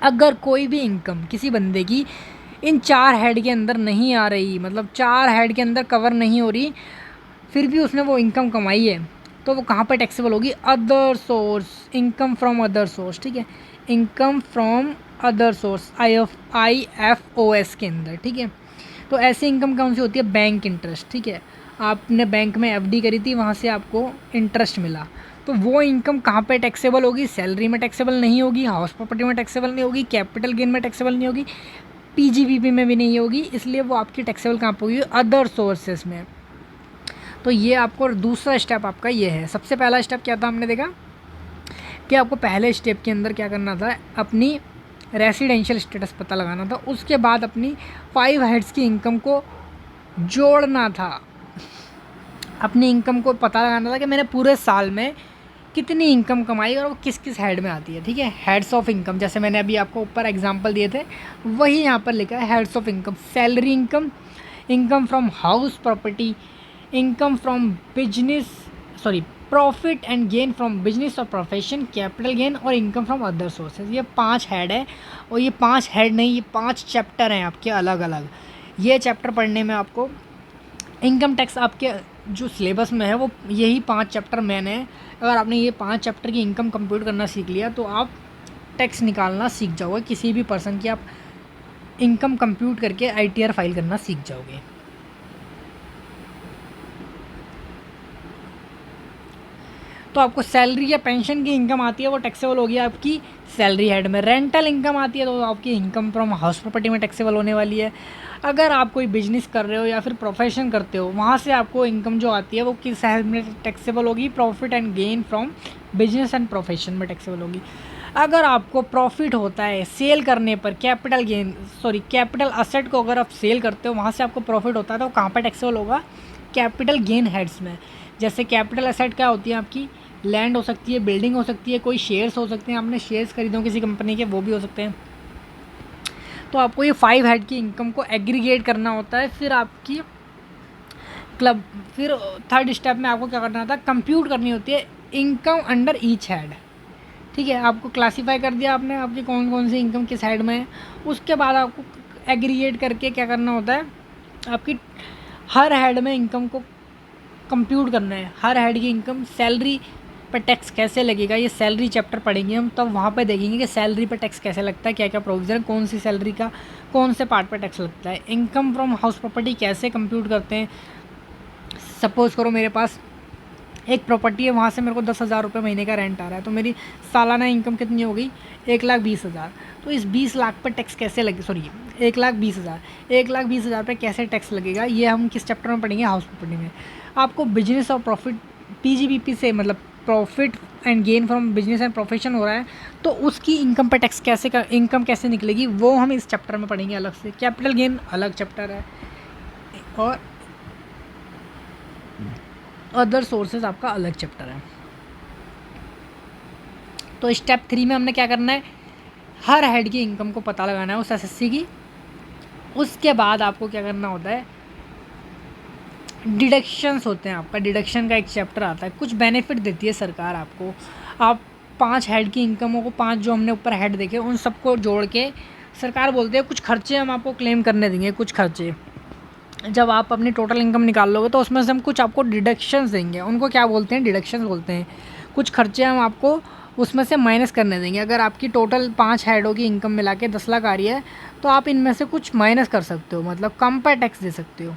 अगर कोई भी इनकम किसी बंदे की इन 4 हेड के अंदर नहीं आ रही, मतलब 4 हेड के अंदर कवर नहीं हो रही, फिर भी उसने वो इनकम कमाई है, तो वो कहाँ पर टैक्सेबल होगी, other source, income from other source, ठीक है। Income from other source, IFOS के अंदर, ठीक है। तो ऐसी इनकम कौन सी होती है, बैंक इंटरेस्ट, ठीक है। आपने बैंक में FD करी थी, वहाँ से आपको इंटरेस्ट मिला, तो वो इनकम कहाँ पे टैक्सेबल होगी, सैलरी में टैक्सेबल नहीं होगी, हाउस प्रॉपर्टी में टैक्सेबल नहीं होगी, कैपिटल गेन में टैक्सेबल नहीं होगी, PGBP में भी नहीं होगी, इसलिए वो आपकी टैक्सेबल कहाँ पर होगी, अदर सोर्सेज में। तो ये आपको दूसरा स्टेप आपका ये है। सबसे पहला स्टेप क्या था, हमने देखा कि आपको पहले स्टेप के अंदर क्या करना था, अपनी रेसिडेंशियल स्टेटस पता लगाना था। उसके बाद अपनी 5 हेड्स की इनकम को जोड़ना था, अपनी इनकम को पता लगाना था कि मैंने पूरे साल में कितनी इनकम कमाई और वो किस किस हेड में आती है। ठीक है, हेड्स ऑफ इनकम, जैसे मैंने अभी आपको ऊपर एग्जांपल दिए थे वही यहाँ पर लिखा है heads of income. Salary income, income from house property, income from business, sorry profit and gain from business और प्रोफेशन, कैपिटल गेन और इनकम फ्रॉम अदर सोर्सेज। ये 5 हेड है, और ये 5 हेड नहीं, ये 5 चैप्टर हैं आपके अलग अलग। ये चैप्टर पढ़ने में आपको इनकम टैक्स आपके जो सिलेबस में है वो यही 5 चैप्टर मैंने है। अगर आपने ये 5 चैप्टर की इनकम कंप्यूट करना सीख लिया तो आप टैक्स निकालना सीख जाओगे, किसी भी पर्सन की आप इनकम कंप्यूट करके ITR फाइल करना सीख जाओगे। तो आपको सैलरी या पेंशन की इनकम आती है वो टैक्सेबल होगी आपकी सैलरी हेड में। रेंटल इनकम आती है तो आपकी इनकम फ्रॉम हाउस प्रॉपर्टी में टैक्सेबल होने वाली है। अगर आप कोई बिजनेस कर रहे हो या फिर प्रोफेशन करते हो वहाँ से आपको इनकम जो आती है वो किस हेड में टैक्सेबल होगी, profit and gain from business and profession में टैक्सेबल होगी। अगर आपको प्रॉफिट होता है सेल करने पर, capital gain sorry capital asset को अगर आप सेल करते हो वहाँ से आपको प्रॉफिट होता है तो कहाँ पर टैक्सेबल होगा, कैपिटल गेन हेड्स में। जैसे कैपिटल असेट क्या होती है आपकी, लैंड हो सकती है, बिल्डिंग हो सकती है, कोई शेयर्स हो सकते हैं, आपने शेयर्स खरीदो किसी कंपनी के वो भी हो सकते हैं। तो आपको ये 5 हेड की इनकम को एग्रीगेट करना होता है। फिर आपकी फिर थर्ड स्टेप में आपको क्या करना होता है, कंप्यूट करनी होती है इनकम अंडर ईच हेड। ठीक है, आपको क्लासीफाई कर दिया आपने आपकी कौन कौन सी इनकम किस हेड में है। उसके बाद आपको एग्रीगेट करके क्या करना होता है, आपकी हर हेड में इनकम को कंप्यूट करना है। हर हेड की इनकम, सैलरी पर टैक्स कैसे लगेगा, ये सैलरी चैप्टर पढ़ेंगे हम, तब वहाँ पे देखेंगे कि सैलरी पर टैक्स कैसे लगता है, क्या क्या प्रोविज़न है, कौन सी सैलरी का कौन से पार्ट पर टैक्स लगता है। इनकम फ्रॉम हाउस प्रॉपर्टी कैसे कंप्यूट करते हैं। सपोज़ करो मेरे पास एक प्रॉपर्टी है, वहाँ से मेरे को 10,000 रुपये महीने का रेंट आ रहा है, तो मेरी सालाना इनकम कितनी हो गई, 1,20,000। तो इस 20 लाख पर टैक्स कैसे लगे, सॉरी 1,20,000 पे कैसे टैक्स लगेगा, ये हम किस चैप्टर में पढ़ेंगे, हाउस प्रॉपर्टी में। आपको बिजनेस और प्रॉफिट PGBP से, मतलब profit and gain from business and profession हो रहा है तो उसकी इनकम पर टैक्स इनकम कैसे निकलेगी वो हम इस चैप्टर में पढ़ेंगे अलग से। कैपिटल गेन अलग चैप्टर है और अदर सोर्सेज आपका अलग चैप्टर है। तो स्टेप 3 में हमने क्या करना है, हर हेड की इनकम को पता लगाना है उस SSC की। उसके बाद आपको क्या करना होता है, डिडक्शंस होते हैं। आपका डिडक्शन का एक चैप्टर आता है, कुछ बेनिफिट देती है सरकार आपको। आप 5 हेड की इनकमों को, 5 जो हमने ऊपर हेड देखे उन सबको जोड़ के सरकार बोलते हैं कुछ खर्चे हम आपको क्लेम करने देंगे। कुछ खर्चे जब आप अपनी टोटल इनकम निकाल लोगे तो उसमें से हम कुछ आपको डिडक्शंस देंगे, उनको क्या बोलते हैं, डिडक्शंस बोलते हैं। कुछ खर्चे हम आपको उसमें से माइनस करने देंगे। अगर आपकी टोटल 5 हेडों की इनकम मिला के 10 लाख आ रही है तो आप इनमें से कुछ माइनस कर सकते हो, मतलब कम पर टैक्स दे सकते हो।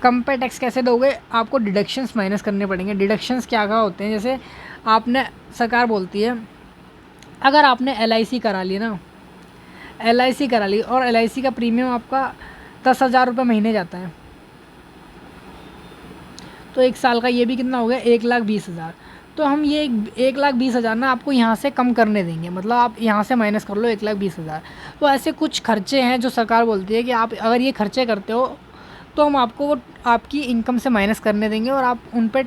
कम पे टैक्स कैसे दोगे, आपको डिडक्शंस माइनस करने पड़ेंगे। डिडक्शंस क्या क्या होते हैं, जैसे आपने, सरकार बोलती है अगर आपने LIC करा ली ना, LIC करा ली और LIC का प्रीमियम आपका 10,000 रुपये महीने जाता है तो 1 साल का ये भी कितना हो गया, 1,20,000। तो हम ये 1,20,000 ना आपको यहाँ से कम करने देंगे, मतलब आप यहाँ से माइनस कर लो 1,20,000। तो ऐसे कुछ खर्चे हैं जो सरकार बोलती है कि आप अगर ये खर्चे करते हो तो हम आपको वो आपकी इनकम से माइनस करने देंगे और आप उन पर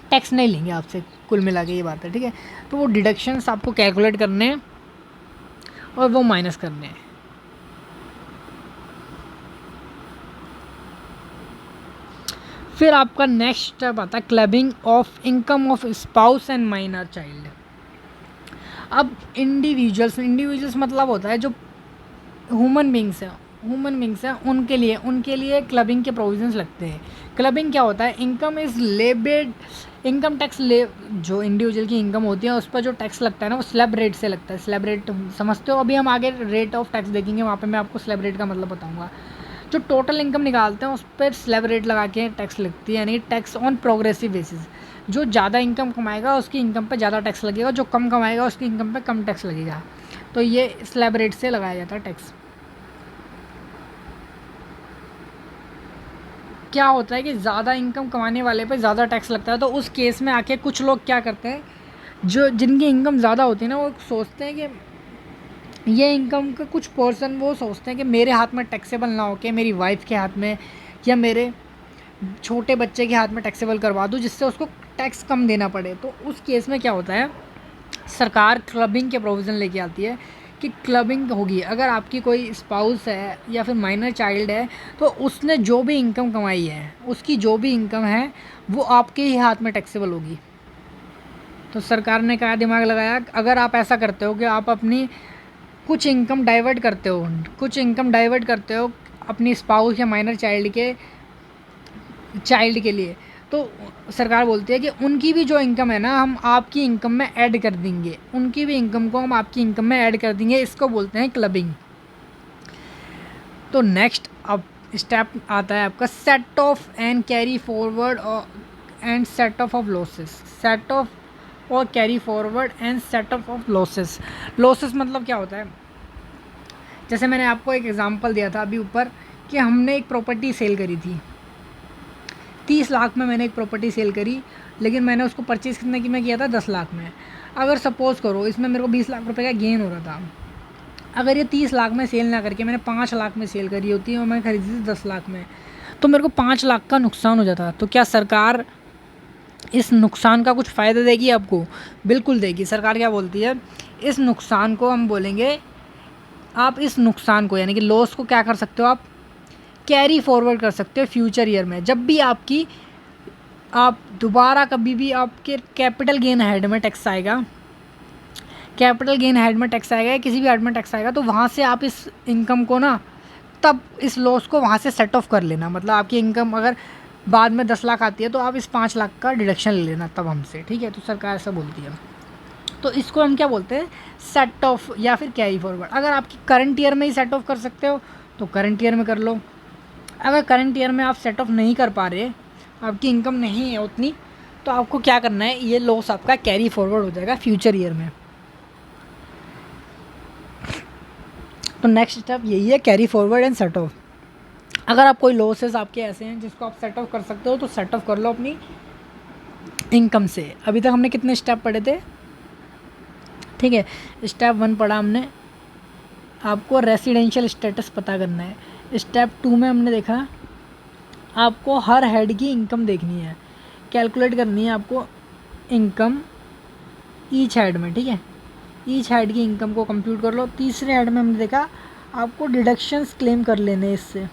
टैक्स नहीं लेंगे आपसे। कुल मिला के ये बात है, ठीक है। तो वो डिडक्शंस आपको कैलकुलेट करने हैं और वो माइनस करने हैं। फिर आपका नेक्स्ट स्टेप आता है clubbing of income of spouse and minor child. अब इंडिविजुअल्स मतलब होता है जो ह्यूमन बींग्स हैं उनके लिए क्लबिंग के प्रोविजंस लगते हैं। क्लबिंग क्या होता है, इनकम टैक्स जो इंडिविजुअल की इनकम होती है उस पर जो टैक्स लगता है ना वो स्लैब रेट से लगता है। स्लैब रेट समझते हो, अभी हम आगे रेट ऑफ टैक्स देखेंगे, वहाँ पे मैं आपको स्लैब रेट का मतलब बताऊंगा। जो टोटल इनकम निकालते हैं उस पर स्लैब रेट लगा के टैक्स लगती है, यानी टैक्स ऑन प्रोग्रेसिव बेसिस। जो ज़्यादा इनकम कमाएगा उसकी इनकम पे ज़्यादा टैक्स लगेगा, जो कम कमाएगा उसकी इनकम पे कम टैक्स लगेगा। तो ये स्लैब रेट से लगाया जाता है टैक्स। क्या होता है कि ज़्यादा इनकम कमाने वाले पे ज़्यादा टैक्स लगता है, तो उस केस में आके कुछ लोग क्या करते हैं, जो जिनकी इनकम ज़्यादा होती है ना वो सोचते हैं कि ये इनकम का कुछ पोर्शन वो सोचते हैं कि मेरे हाथ में टैक्सेबल ना हो के मेरी वाइफ के हाथ में या मेरे छोटे बच्चे के हाथ में टैक्सेबल करवा दूँ, जिससे उसको टैक्स कम देना पड़े। तो उस केस में क्या होता है, सरकार क्लबिंग के प्रोविज़न लेके आती है कि क्लबिंग होगी। अगर आपकी कोई स्पाउस है या फिर माइनर चाइल्ड है, तो उसने जो भी इनकम कमाई है, उसकी जो भी इनकम है वो आपके ही हाथ में टैक्सेबल होगी। तो सरकार ने क्या दिमाग लगाया, अगर आप ऐसा करते हो कि आप अपनी कुछ इनकम डाइवर्ट करते हो अपनी स्पाउस या माइनर चाइल्ड के लिए, तो सरकार बोलती है कि उनकी भी जो इनकम है ना, हम आपकी इनकम में ऐड कर देंगे, उनकी भी इनकम को हम आपकी इनकम में ऐड कर देंगे। इसको बोलते हैं क्लबिंग। तो नेक्स्ट अब स्टेप आता है आपका set off and carry forward and set off losses. Set off और carry forward and set off losses. Losses मतलब क्या होता है, जैसे मैंने आपको एक एग्जांपल दिया था अभी ऊपर कि हमने एक प्रॉपर्टी सेल करी थी 30 लाख में। मैंने एक प्रॉपर्टी सेल करी, लेकिन मैंने उसको परचेज़ कितने की में किया था, 10 लाख में। अगर सपोज़ करो इसमें मेरे को 20 लाख रुपए का गेन हो रहा था, अगर ये 30 लाख में सेल ना करके मैंने 5 लाख में सेल करी होती और मैं खरीदी थी 10 लाख में, तो मेरे को 5 लाख का नुकसान हो जाता। तो क्या सरकार इस नुकसान का कुछ फ़ायदा देगी आपको? बिल्कुल देगी। सरकार क्या बोलती है, इस नुकसान को हम बोलेंगे, आप इस नुकसान को यानी कि लॉस को क्या कर सकते हो, आप कैरी फॉरवर्ड कर सकते हो फ्यूचर ईयर में। जब भी आप दोबारा कभी भी आपके कैपिटल गेन हेड में टैक्स आएगा, कैपिटल गेन हेड में टैक्स आएगा या किसी भी हेड में टैक्स आएगा, तो वहाँ से आप इस इनकम को ना, तब इस लॉस को वहाँ से सेट ऑफ कर लेना। मतलब आपकी इनकम अगर बाद में 10 लाख आती है तो आप इस 5 लाख का डिडक्शन ले लेना तब हमसे, ठीक है। तो सरकार ऐसा बोलती है। तो इसको हम क्या बोलते हैं, सेट ऑफ या फिर कैरी फॉरवर्ड। अगर आपकी करंट ईयर में ही सेट ऑफ कर सकते हो तो करंट ईयर में कर लो। अगर करंट ईयर में आप सेट ऑफ नहीं कर पा रहे, आपकी इनकम नहीं है उतनी, तो आपको क्या करना है, ये लॉस आपका कैरी फॉरवर्ड हो जाएगा फ्यूचर ईयर में। तो नेक्स्ट स्टेप यही है, carry forward and set of. अगर आप कोई लॉसेस आपके ऐसे हैं जिसको आप सेट ऑफ कर सकते हो, तो सेट ऑफ कर लो अपनी इनकम से। अभी तक हमने कितने स्टेप पढ़े थे, ठीक है। स्टेप 1 पढ़ा हमने, आपको रेसिडेंशियल स्टेटस पता करना है। स्टेप 2 में हमने देखा आपको हर हेड की इनकम देखनी है, कैलकुलेट करनी है आपको इनकम ईच हेड में, ठीक है। ईच हेड की इनकम को कंप्यूट कर लो। तीसरे हेड में हमने देखा आपको डिडक्शंस क्लेम कर लेने इससे।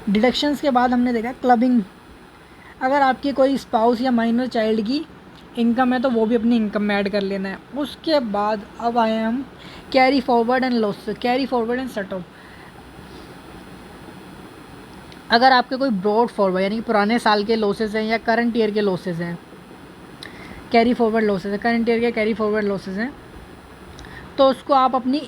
डिडक्शंस के बाद हमने देखा क्लबिंग। अगर आपकी कोई स्पाउस या माइनर चाइल्ड की इनकम है तो वो भी अपनी इनकम में ऐड कर लेना है। उसके बाद अब आए हम carry forward and loss, carry forward and set of. अगर आपके कोई ब्रॉड फॉरवर्ड यानी कि पुराने साल के लॉसेस हैं या करंट ईयर के लॉसेस हैं, कैरी फॉरवर्ड लॉसेस है, करंट ईयर के कैरी फॉरवर्ड लॉसेस हैं, तो उसको आप अपनी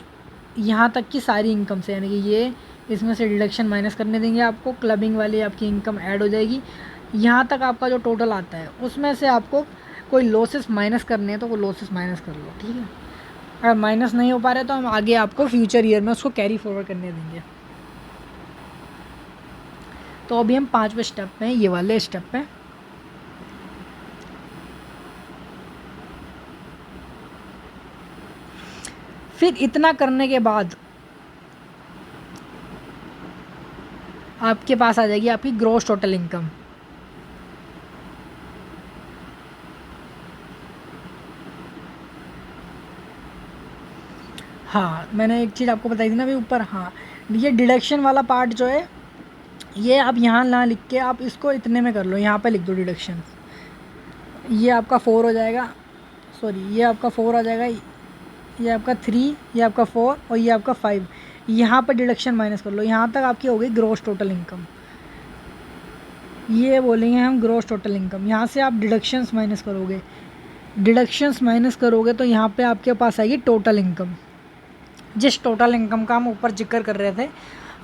यहाँ तक की सारी इनकम से यानी कि ये इसमें से डिडक्शन माइनस करने देंगे आपको, क्लबिंग वाली आपकी इनकम ऐड हो जाएगी। यहाँ तक आपका जो टोटल आता है उसमें से आपको कोई लॉसेस माइनस करने हैं तो वो लॉसेस माइनस कर लो, ठीक है। अगर माइनस नहीं हो पा रहे तो हम आगे आपको फ्यूचर ईयर में उसको कैरी फॉरवर्ड करने देंगे। तो अभी हम 5वें स्टेप पे हैं, ये वाले स्टेप पे। फिर इतना करने के बाद आपके पास आ जाएगी आपकी ग्रॉस टोटल इनकम। हाँ, मैंने एक चीज़ आपको बताई थी ना अभी ऊपर, हाँ, ये डिडक्शन वाला पार्ट जो है ये आप यहाँ ना लिख के आप इसको इतने में कर लो, यहाँ पे लिख दो डिडक्शन। ये आपका 4 हो जाएगा, सॉरी ये आपका 4 आ जाएगा, ये आपका 3, ये आपका 4 और ये आपका 5। यहाँ पर डिडक्शन माइनस कर लो, यहाँ तक आपकी हो गई ग्रॉस टोटल इनकम। ये बोलेंगे हम ग्रॉस टोटल इनकम। यहाँ से आप डिडक्शंस माइनस करोगे, डिडक्शंस माइनस करोगे तो यहाँ पे आपके पास आएगी टोटल इनकम। जिस टोटल इनकम का हम ऊपर जिक्र कर रहे थे,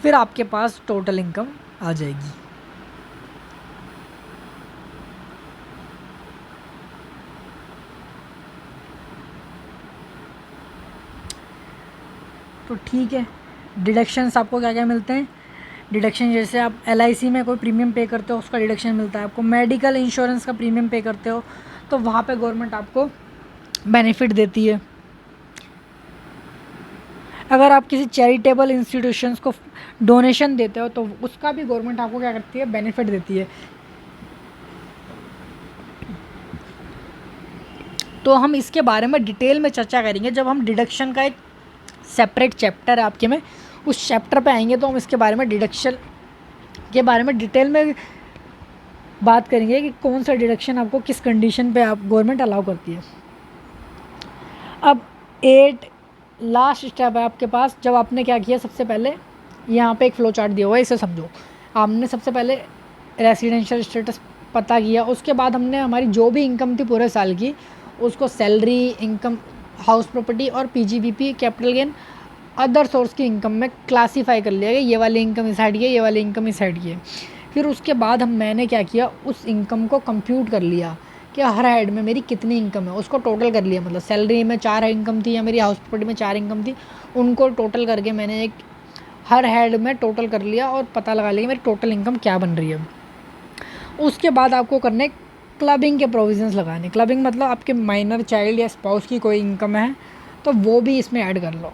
फिर आपके पास टोटल इनकम आ जाएगी। तो ठीक है, डिडक्शंस आपको क्या क्या मिलते हैं। डिडक्शन जैसे आप LIC में कोई प्रीमियम पे करते हो उसका डिडक्शन मिलता है आपको। मेडिकल इंश्योरेंस का प्रीमियम पे करते हो तो वहाँ पे गवर्नमेंट आपको बेनिफिट देती है। अगर आप किसी चैरिटेबल इंस्टीट्यूशंस को डोनेशन देते हो तो उसका भी गवर्नमेंट आपको क्या करती है, बेनिफिट देती है। तो हम इसके बारे में डिटेल में चर्चा करेंगे जब हम डिडक्शन का एक सेपरेट चैप्टर है आपके में, उस चैप्टर पे आएंगे तो हम इसके बारे में डिडक्शन के बारे में डिटेल में बात करेंगे कि कौन सा डिडक्शन आपको किस कंडीशन पे आप गवर्नमेंट अलाउ करती है। अब 8 लास्ट स्टेप है आपके पास। जब आपने क्या किया, सबसे पहले यहाँ पे एक फ्लो चार्ट दिया हुआ है, इसे समझो। हमने सबसे पहले रेसिडेंशियल स्टेटस पता किया, उसके बाद हमने हमारी जो भी इनकम थी पूरे साल की उसको सैलरी, इनकम, हाउस प्रॉपर्टी और PGBP, capital gain, other source की इनकम में क्लासीफाई कर लिया कि ये वाली इनकम इस साइड की है, ये वाली इनकम इस साइड की है। फिर उसके बाद मैंने क्या किया, उस इनकम को कंप्यूट कर लिया कि हर हेड में मेरी कितनी इनकम है, उसको टोटल कर लिया। मतलब सैलरी में 4 इनकम थी या मेरी हाउस प्रॉपर्टी में 4 इनकम थी, उनको टोटल करके मैंने एक हर हेड में टोटल कर लिया और पता लगा लिया मेरी टोटल इनकम क्या बन रही है। उसके बाद आपको करने क्लबिंग के प्रोविजंस लगाने। क्लबिंग मतलब आपके माइनर चाइल्ड या स्पाउस की कोई इनकम है तो वो भी इसमें ऐड कर लो,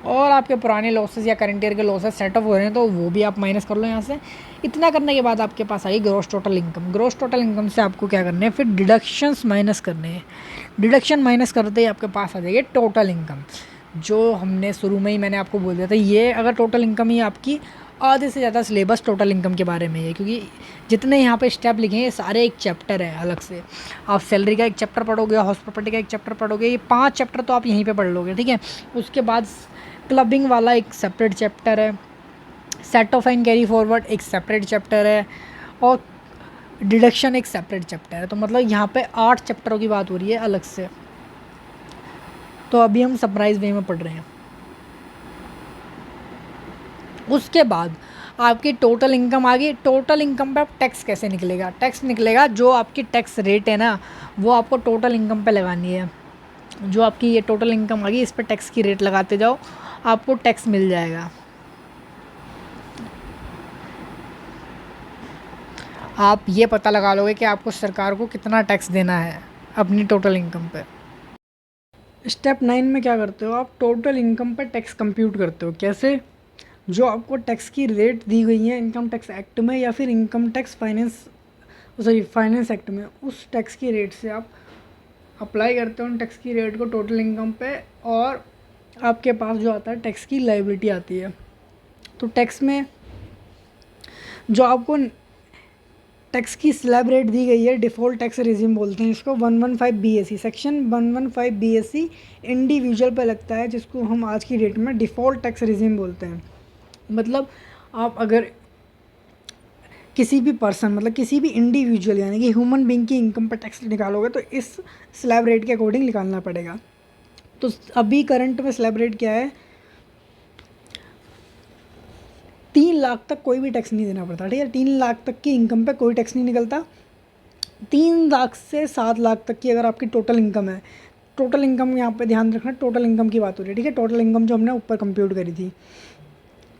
और आपके पुराने लॉसेस या करंट ईयर के लॉसेस सेट ऑफ हो रहे हैं तो वो भी आप माइनस कर लो यहाँ से। इतना करने के बाद आपके पास आई gross total income. Gross total income से आपको क्या करना है, फिर डिडक्शंस माइनस करने हैं। डिडक्शन माइनस करते ही आपके पास आ जाएगी टोटल इनकम, जो हमने शुरू में ही मैंने आपको बोल दिया था। ये अगर टोटल इनकम ही आपकी आधे से ज़्यादा सिलेबस टोटल इनकम के बारे में है, क्योंकि जितने यहाँ पे स्टेप लिखे हैं ये सारे एक चैप्टर है अलग से। आप सैलरी का एक चैप्टर पढ़ोगे, हाउस प्रॉपर्टी का एक चैप्टर पढ़ोगे, ये 5 चैप्टर तो आप यहीं पे पढ़ लोगे, ठीक है। उसके बाद क्लबिंग वाला एक सेपरेट चैप्टर है, set off and carry forward एक सेपरेट चैप्टर है, और डिडक्शन एक सेपरेट चैप्टर है। तो मतलब यहाँ पे 8 चैप्टरों की बात हो रही है अलग से। तो अभी हम समराइज वे में पढ़ रहे हैं। उसके बाद आपकी टोटल इनकम आ गई। टोटल इनकम पे आप टैक्स कैसे निकलेगा, टैक्स निकलेगा जो आपकी टैक्स रेट है ना वो आपको टोटल इनकम पे लगानी है। जो आपकी ये टोटल इनकम आ गई इस पर टैक्स की रेट लगाते जाओ, आपको टैक्स मिल जाएगा। आप ये पता लगा लोगे कि आपको सरकार को कितना टैक्स देना है अपनी टोटल इनकम पे। स्टेप 9 में क्या करते हो, आप टोटल इनकम पर टैक्स कंप्यूट करते हो। कैसे, जो आपको टैक्स की रेट दी गई है इनकम टैक्स एक्ट में या फिर इनकम टैक्स फाइनेंस एक्ट में, उस टैक्स की रेट से आप अप्लाई करते हो उन टैक्स की रेट को टोटल इनकम पे, और आपके पास जो आता है टैक्स की लायबिलिटी आती है। तो टैक्स में जो आपको टैक्स की स्लैब रेट दी गई है, डिफ़ॉल्ट टैक्स रिजिम बोलते हैं इसको, 115 BAC, सेक्शन 115 BAC इंडिविजुअल पे लगता है, जिसको हम आज की डेट में डिफ़ॉल्ट टैक्स रिजिम बोलते हैं। मतलब आप अगर किसी भी पर्सन, मतलब किसी भी इंडिविजुअल यानी कि ह्यूमन बीइंग की इनकम पर टैक्स निकालोगे तो इस स्लैब रेट के अकॉर्डिंग निकालना पड़ेगा। तो अभी करंट में स्लैब रेट क्या है, 3 लाख तक कोई भी टैक्स नहीं देना पड़ता, ठीक है। 3 लाख तक की इनकम पे कोई टैक्स नहीं निकलता। 3 लाख से 7 लाख तक की अगर आपकी टोटल इनकम है, टोटल इनकम यहाँ पे ध्यान रखना, टोटल इनकम की बात हो रही है, ठीक है। टोटल इनकम जो हमने ऊपर कंप्यूट करी थी,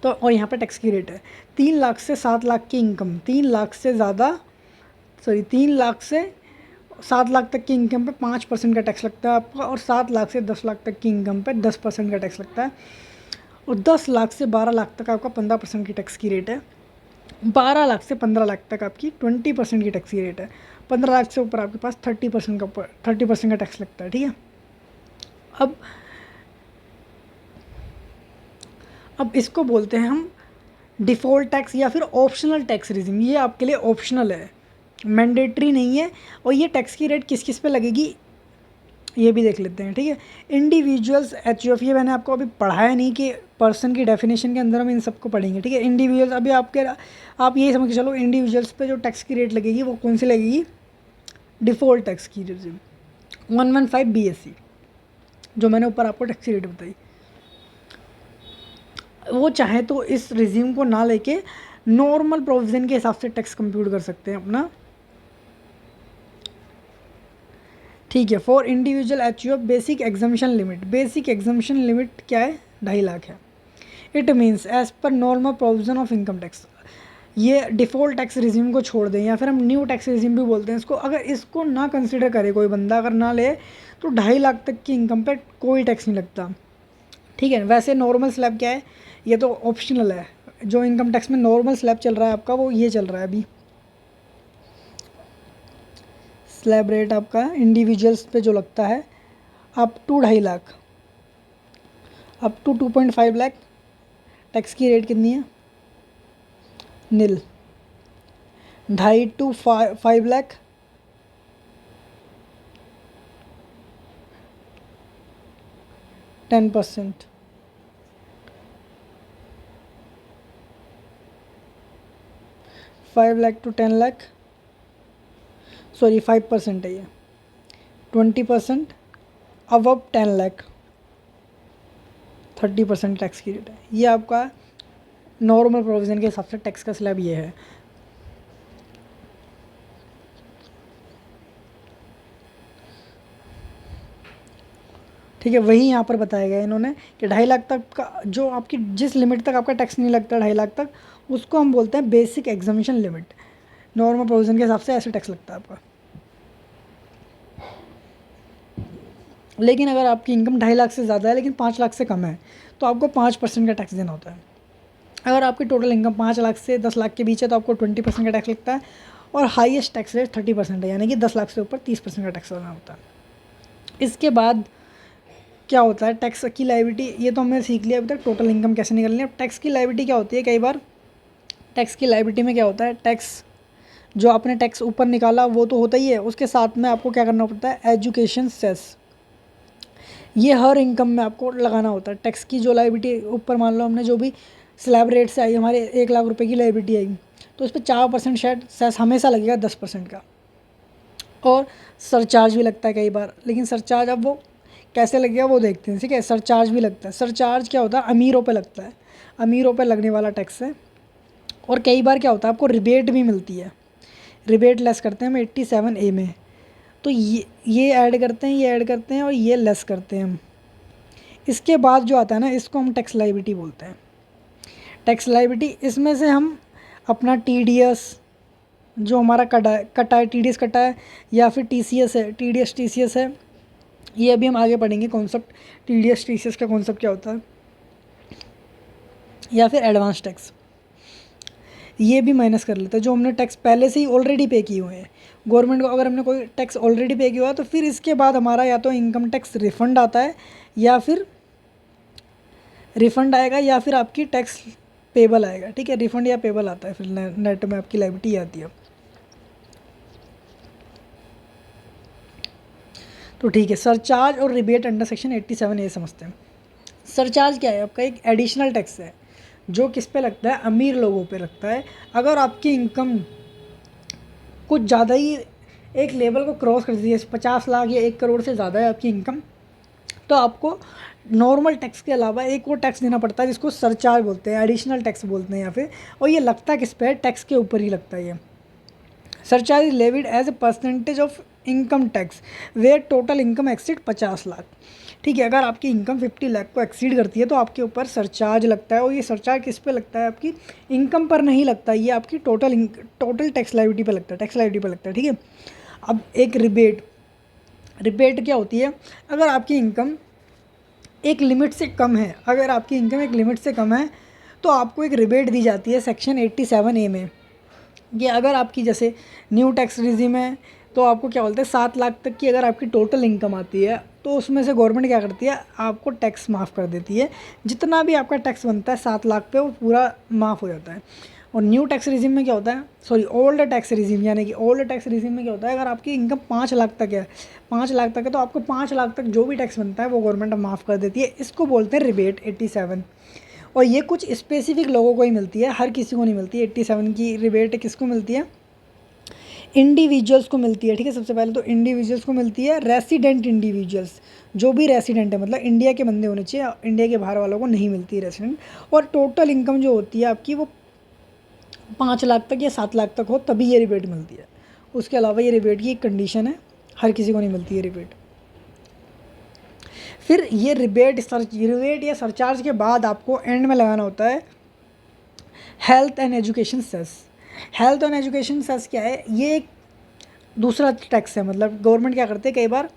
तो और यहाँ पे टैक्स की रेट है 3 लाख से 7 लाख की इनकम, 3 लाख से 7 लाख तक की इनकम पे 5% का टैक्स लगता है आपका, और 7 लाख से 10 लाख तक की इनकम पे 10% का टैक्स लगता है, और 10 लाख से 12 लाख तक आपका 15% की टैक्स की रेट है। 12 लाख से 15 लाख तक आपकी 20% की टैक्स की रेट है। 15 लाख से ऊपर आपके पास 30% का टैक्स लगता है, ठीक है। अब इसको बोलते हैं हम डिफ़ॉल्ट टैक्स या फिर ऑप्शनल टैक्स रिजिम। ये आपके लिए ऑप्शनल है, मैंडेटरी नहीं है। और ये टैक्स की रेट किस किस पे लगेगी ये भी देख लेते हैं, ठीक है। इंडिविजुअल्स HUF, ये मैंने आपको अभी पढ़ाया नहीं कि पर्सन की डेफिनेशन के अंदर हम इन सबको पढ़ेंगे, ठीक है। इंडिविजुअल्स अभी आप यही समझ के चलो, इंडिविजुअल्स पे जो टैक्स की रेट लगेगी वो कौन सी लगेगी, डिफ़ॉल्ट टैक्स की रिजिम 115 BAC, जो मैंने ऊपर आपको टैक्स की रेट बताई। वो चाहे तो इस रिज्यूम को ना लेके नॉर्मल प्रोविज़न के हिसाब से टैक्स कंप्यूट कर सकते हैं अपना, ठीक है। For individual HUF basic exemption limit, basic exemption limit क्या है, 2.5 लाख है। It means as per normal provision of income tax. ये डिफ़ॉल्ट टैक्स रिज्यूम को छोड़ दें, या फिर हम न्यू टैक्स रिज्यूम भी बोलते हैं इसको, अगर इसको ना कंसिडर करे कोई बंदा, अगर ना ले तो 2.5 लाख तक की इनकम पे कोई टैक्स नहीं लगता, ठीक है। वैसे नॉर्मल स्लैब क्या है, ये तो ऑप्शनल है। जो इनकम टैक्स में नॉर्मल स्लैब चल रहा है आपका वो ये चल रहा है अभी। स्लैब रेट आपका इंडिविजुअल्स पे जो लगता है up to 2.5 lakh, up to 2.5 lakh tax की रेट कितनी है, nil. 2.5 to 5 lakh 10%। 5 lakh to 10 lakh, sorry 5% है ये। 20% अबव 10 लाख 30% टैक्स की रेट है। ये आपका नॉर्मल प्रोविज़न के हिसाब से टैक्स का स्लैब ये है। ठीक है, वही यहाँ पर बताया गया है इन्होंने कि 2.5 लाख तक का जो आपकी जिस लिमिट तक आपका टैक्स नहीं लगता 2.5 लाख तक, उसको हम बोलते हैं basic exemption limit. Normal provision के हिसाब से ऐसे टैक्स लगता है आपका। लेकिन अगर आपकी इनकम 2.5 लाख से ज़्यादा है लेकिन 5 लाख से कम है तो आपको 5% का टैक्स देना होता है। अगर आपकी टोटल इनकम 5 लाख से 10 लाख के बीच है तो आपको 20% का टैक्स लगता है, और हाईएस्ट टैक्स रेट 30% है, यानी कि 10 लाख से ऊपर 30% का टैक्स देना होता है। इसके बाद क्या होता है टैक्स की लायबिलिटी, ये तो हमने सीख लिया अभी तक टोटल इनकम कैसे निकलनी है। अब टैक्स की लायबिलिटी क्या होती है, कई बार टैक्स की लायबिलिटी में क्या होता है, टैक्स जो आपने टैक्स ऊपर निकाला वो तो होता ही है, उसके साथ में आपको क्या करना पड़ता है, एजुकेशन सेस, ये हर इनकम में आपको लगाना होता है। टैक्स की जो लायबिलिटी ऊपर मान लो हमने जो भी स्लैब रेट से आई, हमारे 1 लाख रुपए की लायबिलिटी आई, तो इस पर 4% शायद सेस हमेशा लगेगा 10% का, और सरचार्ज भी लगता है कई बार। लेकिन सरचार्ज अब वो कैसे लगेगा वो देखते हैं, ठीक है। सरचार्ज भी लगता है। सरचार्ज क्या होता है, अमीरों पे लगता है, अमीरों पे लगने वाला टैक्स है। और कई बार क्या होता है आपको रिबेट भी मिलती है, रिबेट लेस करते हैं हम 87A में, तो ये ऐड करते हैं, ये ऐड करते हैं और ये लेस करते हैं हम। इसके बाद जो आता है ना इसको हम टैक्स लायबिलिटी बोलते हैं। टैक्स लायबिलिटी इसमें से हम अपना TDS जो हमारा कटा है TDS कटा है, या फिर TCS है, TDS TCS है, ये अभी हम आगे पढ़ेंगे कॉन्सेप्ट, TDS TCS का कॉन्सेप्ट क्या होता है, या फिर एडवांस टैक्स, ये भी माइनस कर लेते हैं जो हमने टैक्स पहले से ही ऑलरेडी पे किए हुए हैं गवर्नमेंट को। अगर हमने कोई टैक्स ऑलरेडी पे किया हुआ है तो फिर इसके बाद हमारा या तो इनकम टैक्स रिफंड आता है, या फिर रिफंड आएगा, या फिर आपकी टैक्स पेबल आएगा। ठीक है, रिफंड या पेबल आता है, फिर नेट में आपकी लायबिलिटी आती है। तो ठीक है, सरचार्ज और रिबेट अंडर सेक्शन 87A समझते हैं। सरचार्ज क्या है, आपका एक एडिशनल टैक्स है जो किस पे लगता है, अमीर लोगों पे लगता है। अगर आपकी इनकम कुछ ज़्यादा ही एक लेवल को क्रॉस कर दीजिए, 50 लाख या 1 करोड़ से ज़्यादा है आपकी इनकम, तो आपको नॉर्मल टैक्स के अलावा एक और टैक्स देना पड़ता है जिसको सरचार्ज बोलते हैं, एडिशनल टैक्स बोलते हैं या फिर। और ये लगता किस पे है, टैक्स के ऊपर ही लगता है ये। Surcharge is levied as a percentage of income tax where total income exceed 50 lakh. ठीक है, अगर आपकी इनकम 50 लाख को एक्सीड करती है तो आपके ऊपर सरचार्ज लगता है, और ये सरचार्ज किस पे लगता है, आपकी इनकम पर नहीं लगता, ये आपकी टोटल टैक्स लायबिलिटी पे लगता है, टैक्स लायबिलिटी पे लगता है। ठीक है, अब एक रिबेट क्या होती है, अगर आपकी इनकम एक लिमिट से कम है, अगर आपकी इनकम एक लिमिट से कम है तो आपको एक रिबेट दी जाती है सेक्शन 87A में। ये अगर आपकी जैसे न्यू टैक्स रिजीम है तो आपको क्या बोलते हैं, 7 लाख तक की अगर आपकी टोटल इनकम आती है तो उसमें से गवर्नमेंट क्या करती है, आपको टैक्स माफ़ कर देती है। जितना भी आपका टैक्स बनता है 7 लाख पे वो पूरा माफ़ हो जाता है। और न्यू टैक्स रिजीम में क्या होता है, सॉरी ओल्ड टैक्स रिजीम, यानी कि ओल्ड टैक्स रिजीम में क्या होता है, अगर आपकी इनकम 5 लाख तक है, 5 लाख तक है तो आपको 5 लाख तक जो भी टैक्स बनता है वो गवर्नमेंट माफ़ कर देती है। इसको बोलते हैं रिबेट 87। और ये कुछ स्पेसिफिक लोगों को ही मिलती है, हर किसी को नहीं मिलती। 87 की रिबेट किसको मिलती है, इंडिविजुअल्स को मिलती है। ठीक है, सबसे पहले तो इंडिविजुअल्स को मिलती है, रेसिडेंट इंडिविजुअल्स, जो भी रेसिडेंट है, मतलब इंडिया के बंदे होने चाहिए, इंडिया के बाहर वालों को नहीं मिलती है रेसिडेंट। और टोटल इनकम जो होती है आपकी वो 5 लाख तक या 7 लाख तक हो तभी ये रिबेट मिलती है। उसके अलावा ये रिबेट की एक कंडीशन है, हर किसी को नहीं मिलती है रिबेट। फिर ये रिबेट या सरचार्ज के बाद आपको एंड में लगाना होता है health and education cess. Health and education cess क्या है, ये एक दूसरा टैक्स है। मतलब गवर्नमेंट क्या करते हैं, कई बार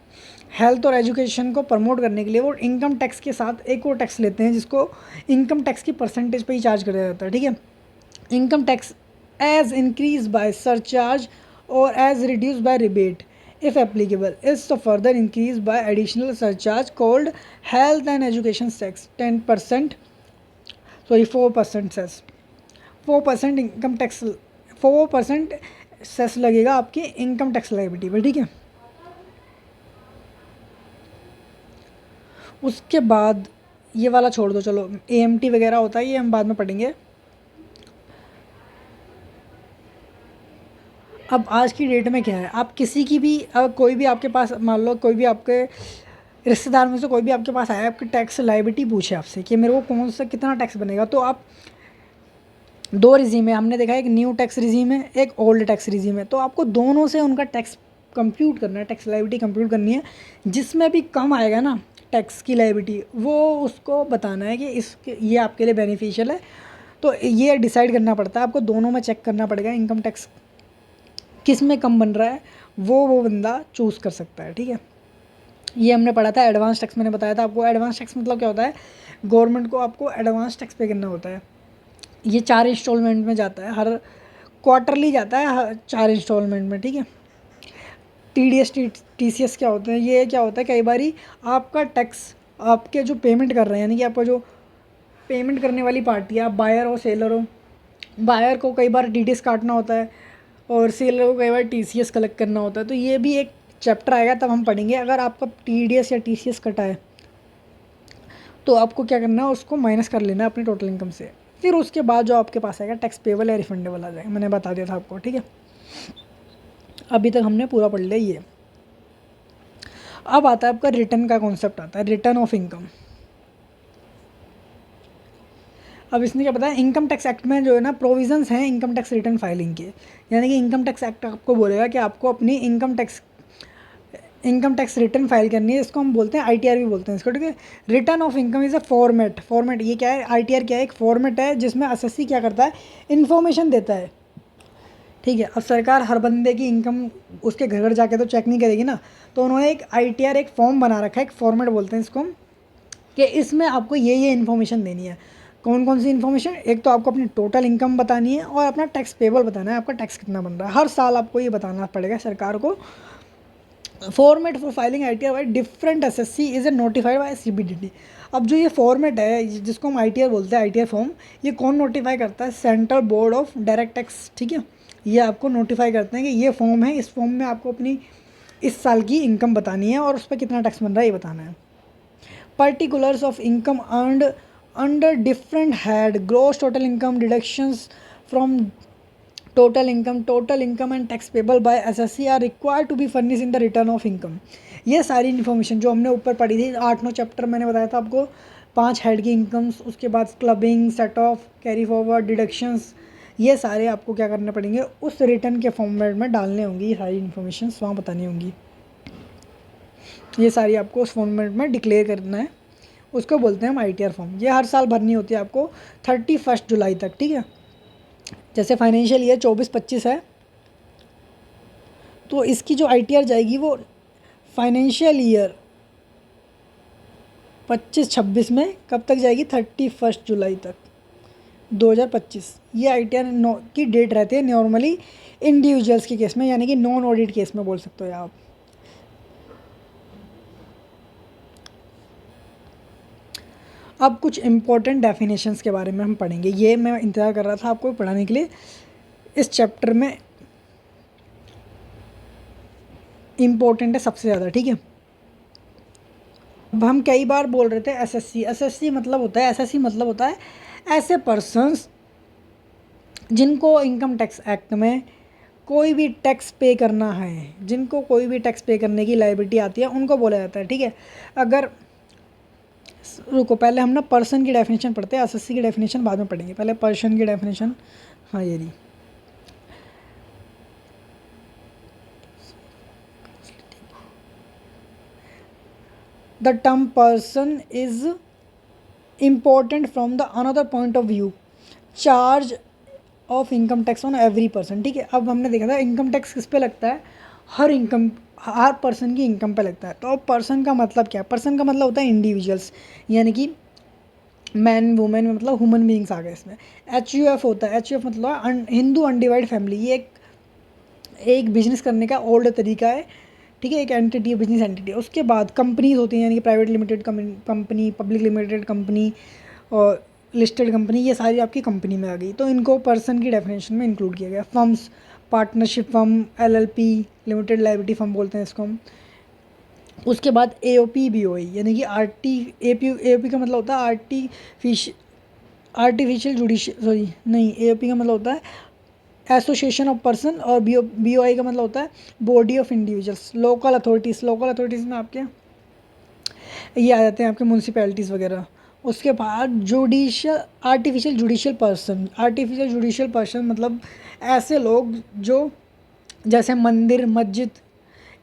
हेल्थ और एजुकेशन को प्रमोट करने के लिए वो इनकम टैक्स के साथ एक और टैक्स लेते हैं, जिसको इनकम टैक्स की परसेंटेज पे ही चार्ज कर दिया जाता है, ठीक है। Income tax as increase by surcharge और as reduce by rebate if applicable is to further increase by additional surcharge called health and education tax 10%, sorry 4% cess 4% income tax 4% cess लगेगा आपकी इनकम टैक्स लायबिलिटी पर, ठीक है। उसके बाद ये वाला छोड़ दो, चलो AMT वगैरह होता है, ये हम बाद में पढ़ेंगे। अब आज की डेट में क्या है, आप किसी की भी कोई भी आपके पास, मान लो कोई भी आपके रिश्तेदार में से कोई भी आपके पास आया, आपकी टैक्स लायबिलिटी पूछे आपसे कि मेरे को कौन सा कितना टैक्स बनेगा, तो आप दो रिजीम है, हमने देखा है एक न्यू टैक्स रिजीम है, एक ओल्ड टैक्स रिजीम है, तो आपको दोनों से उनका टैक्स कंप्यूट करना है, टैक्स लायबिलिटी कंप्यूट करनी है। जिसमें भी कम आएगा ना टैक्स की लायबिलिटी, वो उसको बताना है कि इसके ये आपके लिए बेनिफिशियल है। तो ये डिसाइड करना पड़ता है आपको, दोनों में चेक करना पड़ेगा इनकम टैक्स किस में कम बन रहा है, वो बंदा चूज़ कर सकता है, ठीक है। ये हमने पढ़ा था एडवांस टैक्स, मैंने बताया था आपको। एडवांस टैक्स मतलब क्या होता है, गवर्नमेंट को आपको एडवांस टैक्स पे करना होता है। ये 4 इंस्टॉलमेंट में जाता है, हर क्वार्टरली जाता है, हर 4 इंस्टॉलमेंट में, ठीक है। TDS TCS क्या होते हैं, ये क्या होता है, कई बार आपका टैक्स आपके जो पेमेंट कर रहे हैं, यानी कि आपका जो पेमेंट करने वाली पार्टी है, आप बायर हो सेलर हो, बायर को कई बार TDS काटना होता है और सेलर को कई बार TCS कलेक्ट करना होता है। तो ये भी एक चैप्टर आएगा, तब हम पढ़ेंगे। अगर आपका TDS या TCS कटा है तो आपको क्या करना है, उसको माइनस कर लेना है अपनी टोटल इनकम से। फिर उसके बाद जो आपके पास आएगा टैक्स पेबल या रिफंडेबल आ जाएगा, मैंने बता दिया था आपको, ठीक है। अभी तक हमने पूरा पढ़ लिया ये। अब आता है आपका रिटर्न का कॉन्सेप्ट आता है, रिटर्न ऑफ इनकम। अब इसमें क्या पता है, इनकम टैक्स एक्ट में जो है ना प्रोविजंस हैं इनकम टैक्स रिटर्न फाइलिंग के, यानी कि इनकम टैक्स एक्ट आपको बोलेगा कि आपको अपनी इनकम टैक्स रिटर्न फाइल करनी है। इसको हम बोलते हैं ITR भी बोलते हैं इसको, ठीक है। Return of income is a format ये क्या है, ITR क्या है, एक फॉर्मेट है जिसमें SSC क्या करता है, इन्फॉर्मेशन देता है, ठीक है। अब सरकार हर बंदे की इनकम उसके घर घर जाके तो चेक नहीं करेगी ना, तो उन्होंने एक ITR एक फॉर्म बना रखा है, एक फॉर्मेट बोलते हैं इसको हम, कि इसमें आपको ये इन्फॉर्मेशन देनी है। कौन कौन सी इन्फॉर्मेशन, एक तो आपको अपनी टोटल इनकम बतानी है और अपना टैक्स पेबल बताना है, आपका टैक्स कितना बन रहा है। हर साल आपको ये बताना पड़ेगा सरकार को। Format for filing ITR by different SSC is a notified by CBDT। अब जो ये फॉर्मेट है जिसको हम ITR बोलते हैं, ITR फॉर्म, ये कौन नोटिफाई करता है, central board of direct tax, ठीक है। ये आपको नोटिफाई करते हैं कि ये फॉर्म है, इस फॉर्म में आपको अपनी इस साल की इनकम बतानी है और उस पर कितना टैक्स बन रहा है ये बताना है। Particulars of income earned under different head, gross total income, deductions from total income and tax payable by SSC are required to be furnished in the return of income। ये सारी इन्फॉर्मेशन जो हमने ऊपर पढ़ी थी 8-9 चैप्टर मैंने बताया था आपको, 5 हेड की इनकम्स, उसके बाद clubbing, set of, carry forward, deductions, ये सारे आपको क्या करने पड़ेंगे, उस रिटर्न के फॉर्मेट में डालने होंगी, ये सारी इन्फॉर्मेशन वहाँ बतानी होंगी। ये सारी आपको उस फॉर्मेट में डिक्लेयर करना है, उसको बोलते हैं हम ITR फॉर्म। ये हर साल भरनी होती है आपको 31 जुलाई तक, ठीक है। जैसे फाइनेंशियल ईयर 24-25 है, तो इसकी जो ITR जाएगी वो फाइनेंशियल ईयर 25-26 में कब तक जाएगी, 31 जुलाई तक 2025। ये ITR की डेट रहती है नॉर्मली इंडिविजुअल्स के केस में, यानी कि नॉन ऑडिट केस में बोल सकते हो आप। अब कुछ इम्पोर्टेंट डेफिनेशंस के बारे में हम पढ़ेंगे, ये मैं इंतज़ार कर रहा था आपको पढ़ाने के लिए। इस चैप्टर में इम्पोर्टेंट है सबसे ज़्यादा, ठीक है। अब हम कई बार बोल रहे थे SSC मतलब होता है ऐसे पर्सन्स जिनको इनकम टैक्स एक्ट में कोई भी टैक्स पे करना है, जिनको कोई भी टैक्स पे करने की लायबिलिटी आती है, उनको बोला जाता है, ठीक है। अगर रुको, पहले हम ना पर्सन की डेफिनेशन पढ़ते हैं, SSC की डेफिनेशन बाद में पढ़ेंगे, पहले पर्सन की डेफिनेशन। हाँ ये रही, the term person is important from the another point of view, charge of income tax on every person, ठीक है। अब हमने देखा था इनकम टैक्स किस पे लगता है, हर पर्सन की इनकम पे लगता है। तो अब पर्सन का मतलब क्या है? पर्सन का मतलब होता है इंडिविजुअल्स, यानी कि मैन वुमेन में मतलब ह्यूमन बींग्स आ गए इसमें। HUF होता है, HUF मतलब हिंदू अनडिवाइड फैमिली। ये एक बिजनेस करने का ओल्ड तरीका है, ठीक है, एक एंटिटी है, बिजनेस एंटिटी है। उसके बाद कंपनीज होती हैं, यानी कि private limited company, public limited company और लिस्टेड कंपनी, ये सारी आपकी कंपनी में आ गई। तो इनको पर्सन की डेफिनेशन में इंक्लूड किया गया। Firms, partnership firm, LLP, limited liability firm बोलते हैं इसको हम। उसके बाद AOP BOI, यानी कि AOP का मतलब होता है आर्टिफिशियल जुडिशियल, सॉरी नहीं, AOP का मतलब होता है एसोसिएशन ऑफ पर्सन, और BOI का मतलब होता है body of individuals. Local authorities में आपके ये आ जाते हैं आपके म्यूनसिपैलिटीज़ वगैरह। उसके बाद आर्टिफिशियल जुडिशियल पर्सन मतलब ऐसे लोग जो, जैसे मंदिर, मस्जिद,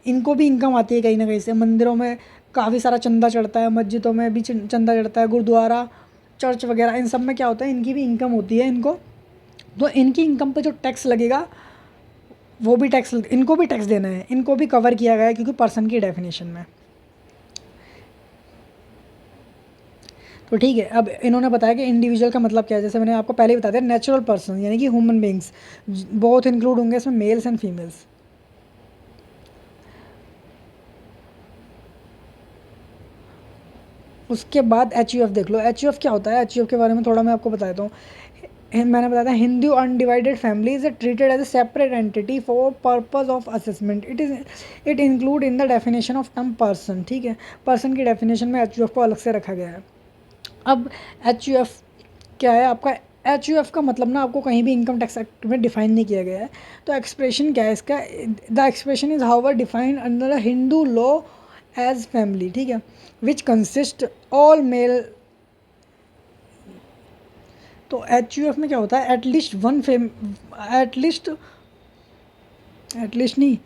इनको भी इनकम आती है कहीं ना कहीं से। मंदिरों में काफ़ी सारा चंदा चढ़ता है, मस्जिदों में भी चंदा चढ़ता है, गुरुद्वारा, चर्च वगैरह, इन सब में क्या होता है, इनकी भी इनकम होती है। इनको तो इनकी इनकम पे जो टैक्स लगेगा वो भी टैक्स, इनको भी टैक्स देना है, इनको भी कवर किया गया है क्योंकि पर्सन की डेफिनेशन में। तो ठीक है, अब इन्होंने बताया कि इंडिविजुअल का मतलब क्या है। जैसे मैंने आपको पहले ही बता दिया, नेचुरल पर्सन यानी कि ह्यूमन बींग्स, बहुत इंक्लूड होंगे इसमें, मेल्स एंड फीमेल्स। उसके बाद HUF देख लो। HUF क्या होता है? HUF के बारे में थोड़ा मैं आपको बता देता हूँ। मैंने बताया था, Hindu undivided family is treated as a separate entity for purpose of assessment. It include in the definition of term person, ठीक है। पर्सन की डेफिनेशन में HUF को अलग से रखा गया है। अब HUF क्या है आपका? HUF का मतलब ना आपको कहीं भी इनकम टैक्स एक्ट में डिफाइन नहीं किया गया है। तो एक्सप्रेशन क्या है इसका? The expression is however defined under the Hindu law as family, ठीक है, विच कंसिस्ट ऑल मेल। तो HUF में क्या होता है? एटलीस्ट नहीं,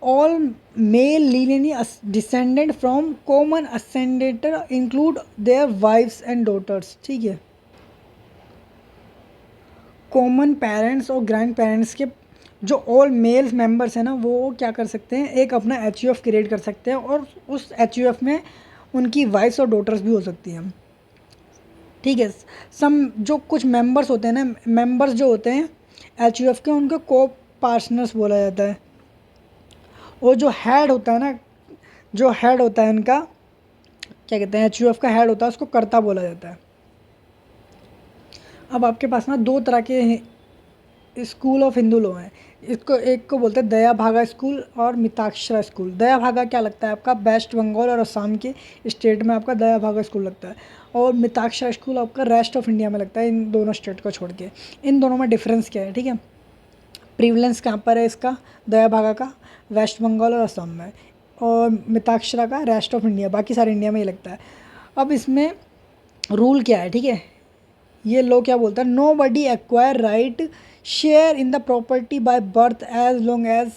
all male lineally descendant from common ascendant include their wives and daughters, ठीक है। कॉमन पेरेंट्स और ग्रैंड पेरेंट्स के जो ऑल मेल मेंबर्स हैं ना, वो क्या कर सकते हैं, एक अपना HUF क्रिएट कर सकते हैं, और उस HUF में उनकी वाइफ्स और डॉटर्स भी हो सकती हैं, ठीक है। सम जो कुछ मेंबर्स होते हैं ना, मेंबर्स जो होते हैं HUF के, उनको को पार्टनर्स बोला जाता है। और जो हेड होता है ना, जो हेड होता है इनका, क्या कहते हैं, HUF का हेड होता है, उसको कर्ता बोला जाता है। अब आपके पास ना दो तरह के स्कूल ऑफ हिंदू लॉ हैं। इसको एक को बोलते हैं दया भागा स्कूल और मिताक्षरा स्कूल। दया भागा क्या लगता है आपका? वेस्ट बंगाल और असम के स्टेट में आपका दया भागा स्कूल लगता है, और मिताक्षरा स्कूल आपका रेस्ट ऑफ इंडिया में लगता है, इन दोनों स्टेट को छोड़ के। इन दोनों में डिफरेंस क्या है, ठीक है। प्रीवलेंस कहाँ पर है इसका? दया भागा का वेस्ट बंगाल और असम में, और मिताक्षरा का रेस्ट ऑफ इंडिया, बाकी सारे इंडिया में ही लगता है। अब इसमें रूल क्या है, ठीक है, ये लो क्या बोलता है? Nobody acquire right share in the property by birth as long as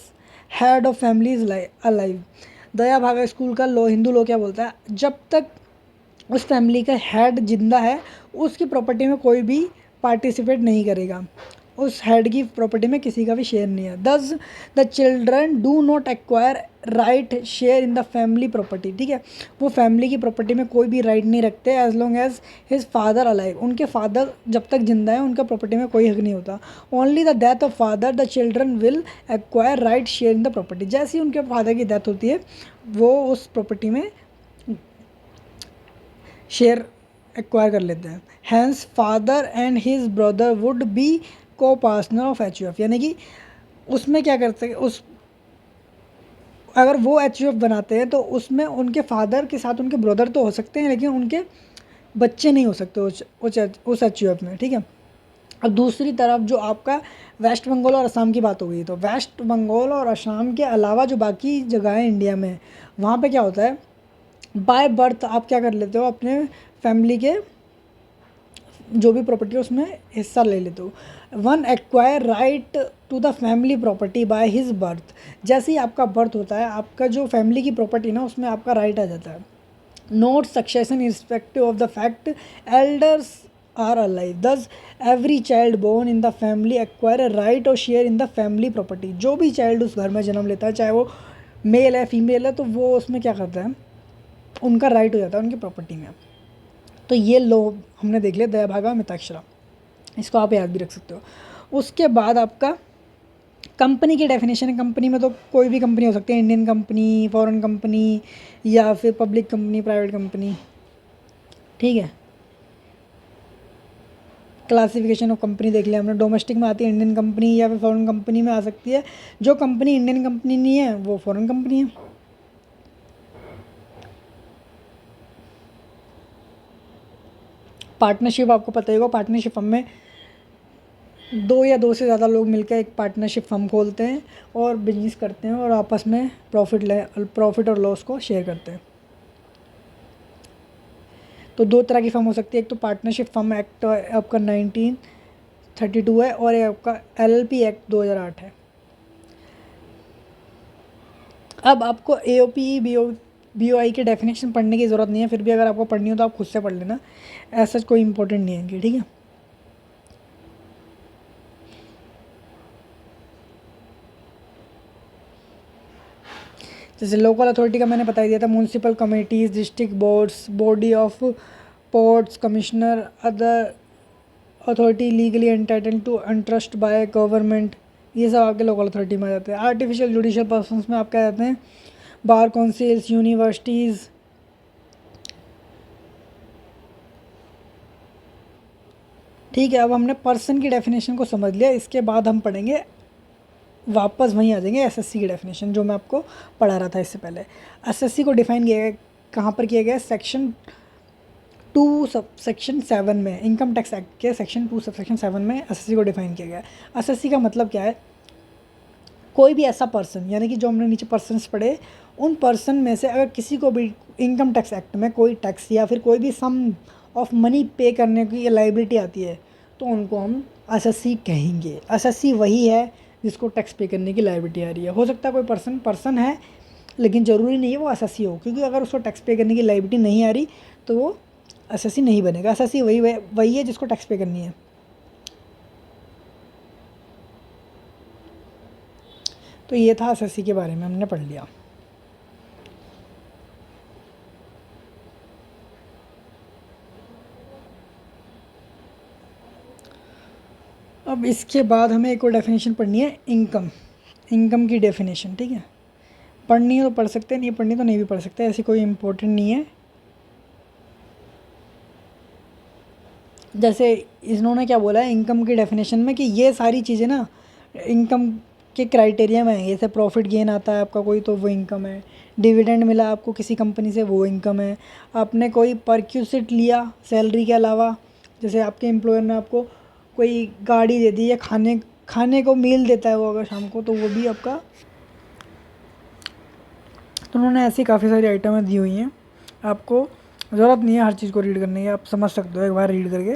head of family is alive. Daya भागा स्कूल का लो, हिंदू लो क्या बोलता है? जब तक उस फैमिली का हेड जिंदा है, उसकी प्रॉपर्टी में कोई भी पार्टिसिपेट नहीं करेगा, उस हेड की प्रॉपर्टी में किसी का भी शेयर नहीं है। दस the children do not acquire right share in the family property, ठीक है। वो फैमिली की प्रॉपर्टी में कोई भी राइट नहीं रखते as long as his father alive. उनके फादर जब तक जिंदा है, उनका प्रॉपर्टी में कोई हक नहीं होता। Only the death of father the children will acquire right share in the property. जैसे ही उनके फादर की डेथ होती है, वो उस प्रॉपर्टी में शेयर एक्वायर कर लेते हैं। Hence father and his brother would be copartner of HUF, यानी कि उसमें क्या करते हैं, उस अगर वो HUF बनाते हैं तो उसमें उनके फादर के साथ उनके ब्रदर तो हो सकते हैं, लेकिन उनके बच्चे नहीं हो सकते उस HUF में, ठीक है। अब दूसरी तरफ जो आपका वेस्ट बंगाल और असम की बात हो गई, तो वेस्ट बंगाल और असम के अलावा जो बाकी जगह है इंडिया में, वहाँ पे क्या होता है, बाय बर्थ आप क्या कर लेते हो, अपने फैमिली के जो भी प्रॉपर्टी है उसमें हिस्सा ले लेते हो। One acquire right to the family property by his birth. जैसे ही आपका बर्थ होता है, आपका जो फैमिली की प्रॉपर्टी ना, उसमें आपका राइट आ जाता है। Note succession in respective of the fact elders are alive. Thus, every child born in the family acquire a right or share in the family property. जो भी चाइल्ड उस घर में जन्म लेता है, चाहे वो मेल है फीमेल है, तो वो उसमें क्या करता है, उनका राइट हो जाता है उनकी प्रॉपर्टी में। तो ये लो हमने देख लिया दया भागा मिताक्षरा, इसको आप याद भी रख सकते हो। उसके बाद आपका कंपनी की डेफिनेशन है। कंपनी में तो कोई भी कंपनी हो सकती है, इंडियन कंपनी, फॉरेन कंपनी, या फिर पब्लिक कंपनी, प्राइवेट कंपनी, ठीक है। क्लासिफिकेशन ऑफ कंपनी देख लिया हमने, डोमेस्टिक में आती है इंडियन कंपनी या फिर फॉरेन कंपनी में आ सकती है। जो कंपनी इंडियन कंपनी नहीं है वो फॉरेन कंपनी है। पार्टनरशिप आपको पता ही होगा, पार्टनरशिप फर्म में 2 या 2 से ज़्यादा लोग मिलकर एक पार्टनरशिप फर्म खोलते हैं और बिजनेस करते हैं और आपस में प्रॉफिट और लॉस को शेयर करते हैं। तो 2 तरह की फर्म हो सकती है, एक तो पार्टनरशिप फर्म एक्ट आपका 1932 है और ये आपका LLP एक्ट 2008 है। अब आपको AOP BOI की डेफिनेशन पढ़ने की ज़रूरत नहीं है, फिर भी अगर आपको पढ़नी हो तो आप खुद से पढ़ लेना, ऐसा कोई इंपॉर्टेंट नहीं है इनकी, ठीक है। जैसे लोकल अथॉरिटी का मैंने बता ही दिया था, municipal committees, district boards, body of ports, commissioner, other authority legally entitled to interest by government, ये सब आपके लोकल अथॉरिटी में आ जाते हैं। आर्टिफिशियल जुडिशियल पर्सन्स में आप क्या जाते हैं, बार काउंसिल्स, यूनिवर्सिटीज़, ठीक है। अब हमने पर्सन की डेफिनेशन को समझ लिया, इसके बाद हम पढ़ेंगे, वापस वहीं आ जाएंगे SSC की डेफिनेशन जो मैं आपको पढ़ा रहा था इससे पहले। SSC को डिफाइन किया गया, कहाँ पर किया गया, सेक्शन 2 सब सेक्शन 7 में, इनकम टैक्स एक्ट के सेक्शन 2 सब सेक्शन 7 में SSC को डिफाइन किया गया है। SSC का मतलब क्या है, कोई भी ऐसा पर्सन, यानी कि जो हमने नीचे पर्सन्स पढ़े, उन पर्सन में से अगर किसी को भी इनकम टैक्स एक्ट में कोई टैक्स या फिर कोई भी सम ऑफ मनी पे करने की लाइबिलिटी आती है तो उनको हम SSC कहेंगे। SSC वही है जिसको टैक्स पे करने की लाइबिलिटी आ रही है। हो सकता है कोई पर्सन है लेकिन ज़रूरी नहीं है वो SSC हो, क्योंकि अगर उसको टैक्स पे करने की लाइबिलिटी नहीं आ रही तो वो SSC नहीं बनेगा। SSC वही है जिसको टैक्स पे करनी है। तो ये था SSC के बारे में, हमने पढ़ लिया। अब इसके बाद हमें एक और डेफिनेशन पढ़नी है, इनकम की डेफिनेशन, ठीक है। पढ़नी है तो पढ़ सकते हैं, नहीं पढ़नी तो नहीं भी पढ़ सकते, ऐसी कोई इम्पोर्टेंट नहीं है। जैसे इन्होंने क्या बोला है इनकम की डेफिनेशन में, कि ये सारी चीज़ें ना इनकम के क्राइटेरिया में है। जैसे प्रॉफिट गेन आता है आपका कोई तो वो इनकम है, डिविडेंड मिला आपको किसी कंपनी से वो इनकम है, आपने कोई परक्यूसिट लिया सैलरी के अलावा, जैसे आपके एम्प्लॉयर ने आपको कोई गाड़ी दे दी या खाने को मील देता है वो अगर शाम को, तो वो भी आपका। तो उन्होंने ऐसी काफ़ी सारी आइटमें दी हुई हैं, आपको ज़रूरत नहीं है हर चीज़ को रीड करने की, आप समझ सकते हो एक बार रीड करके।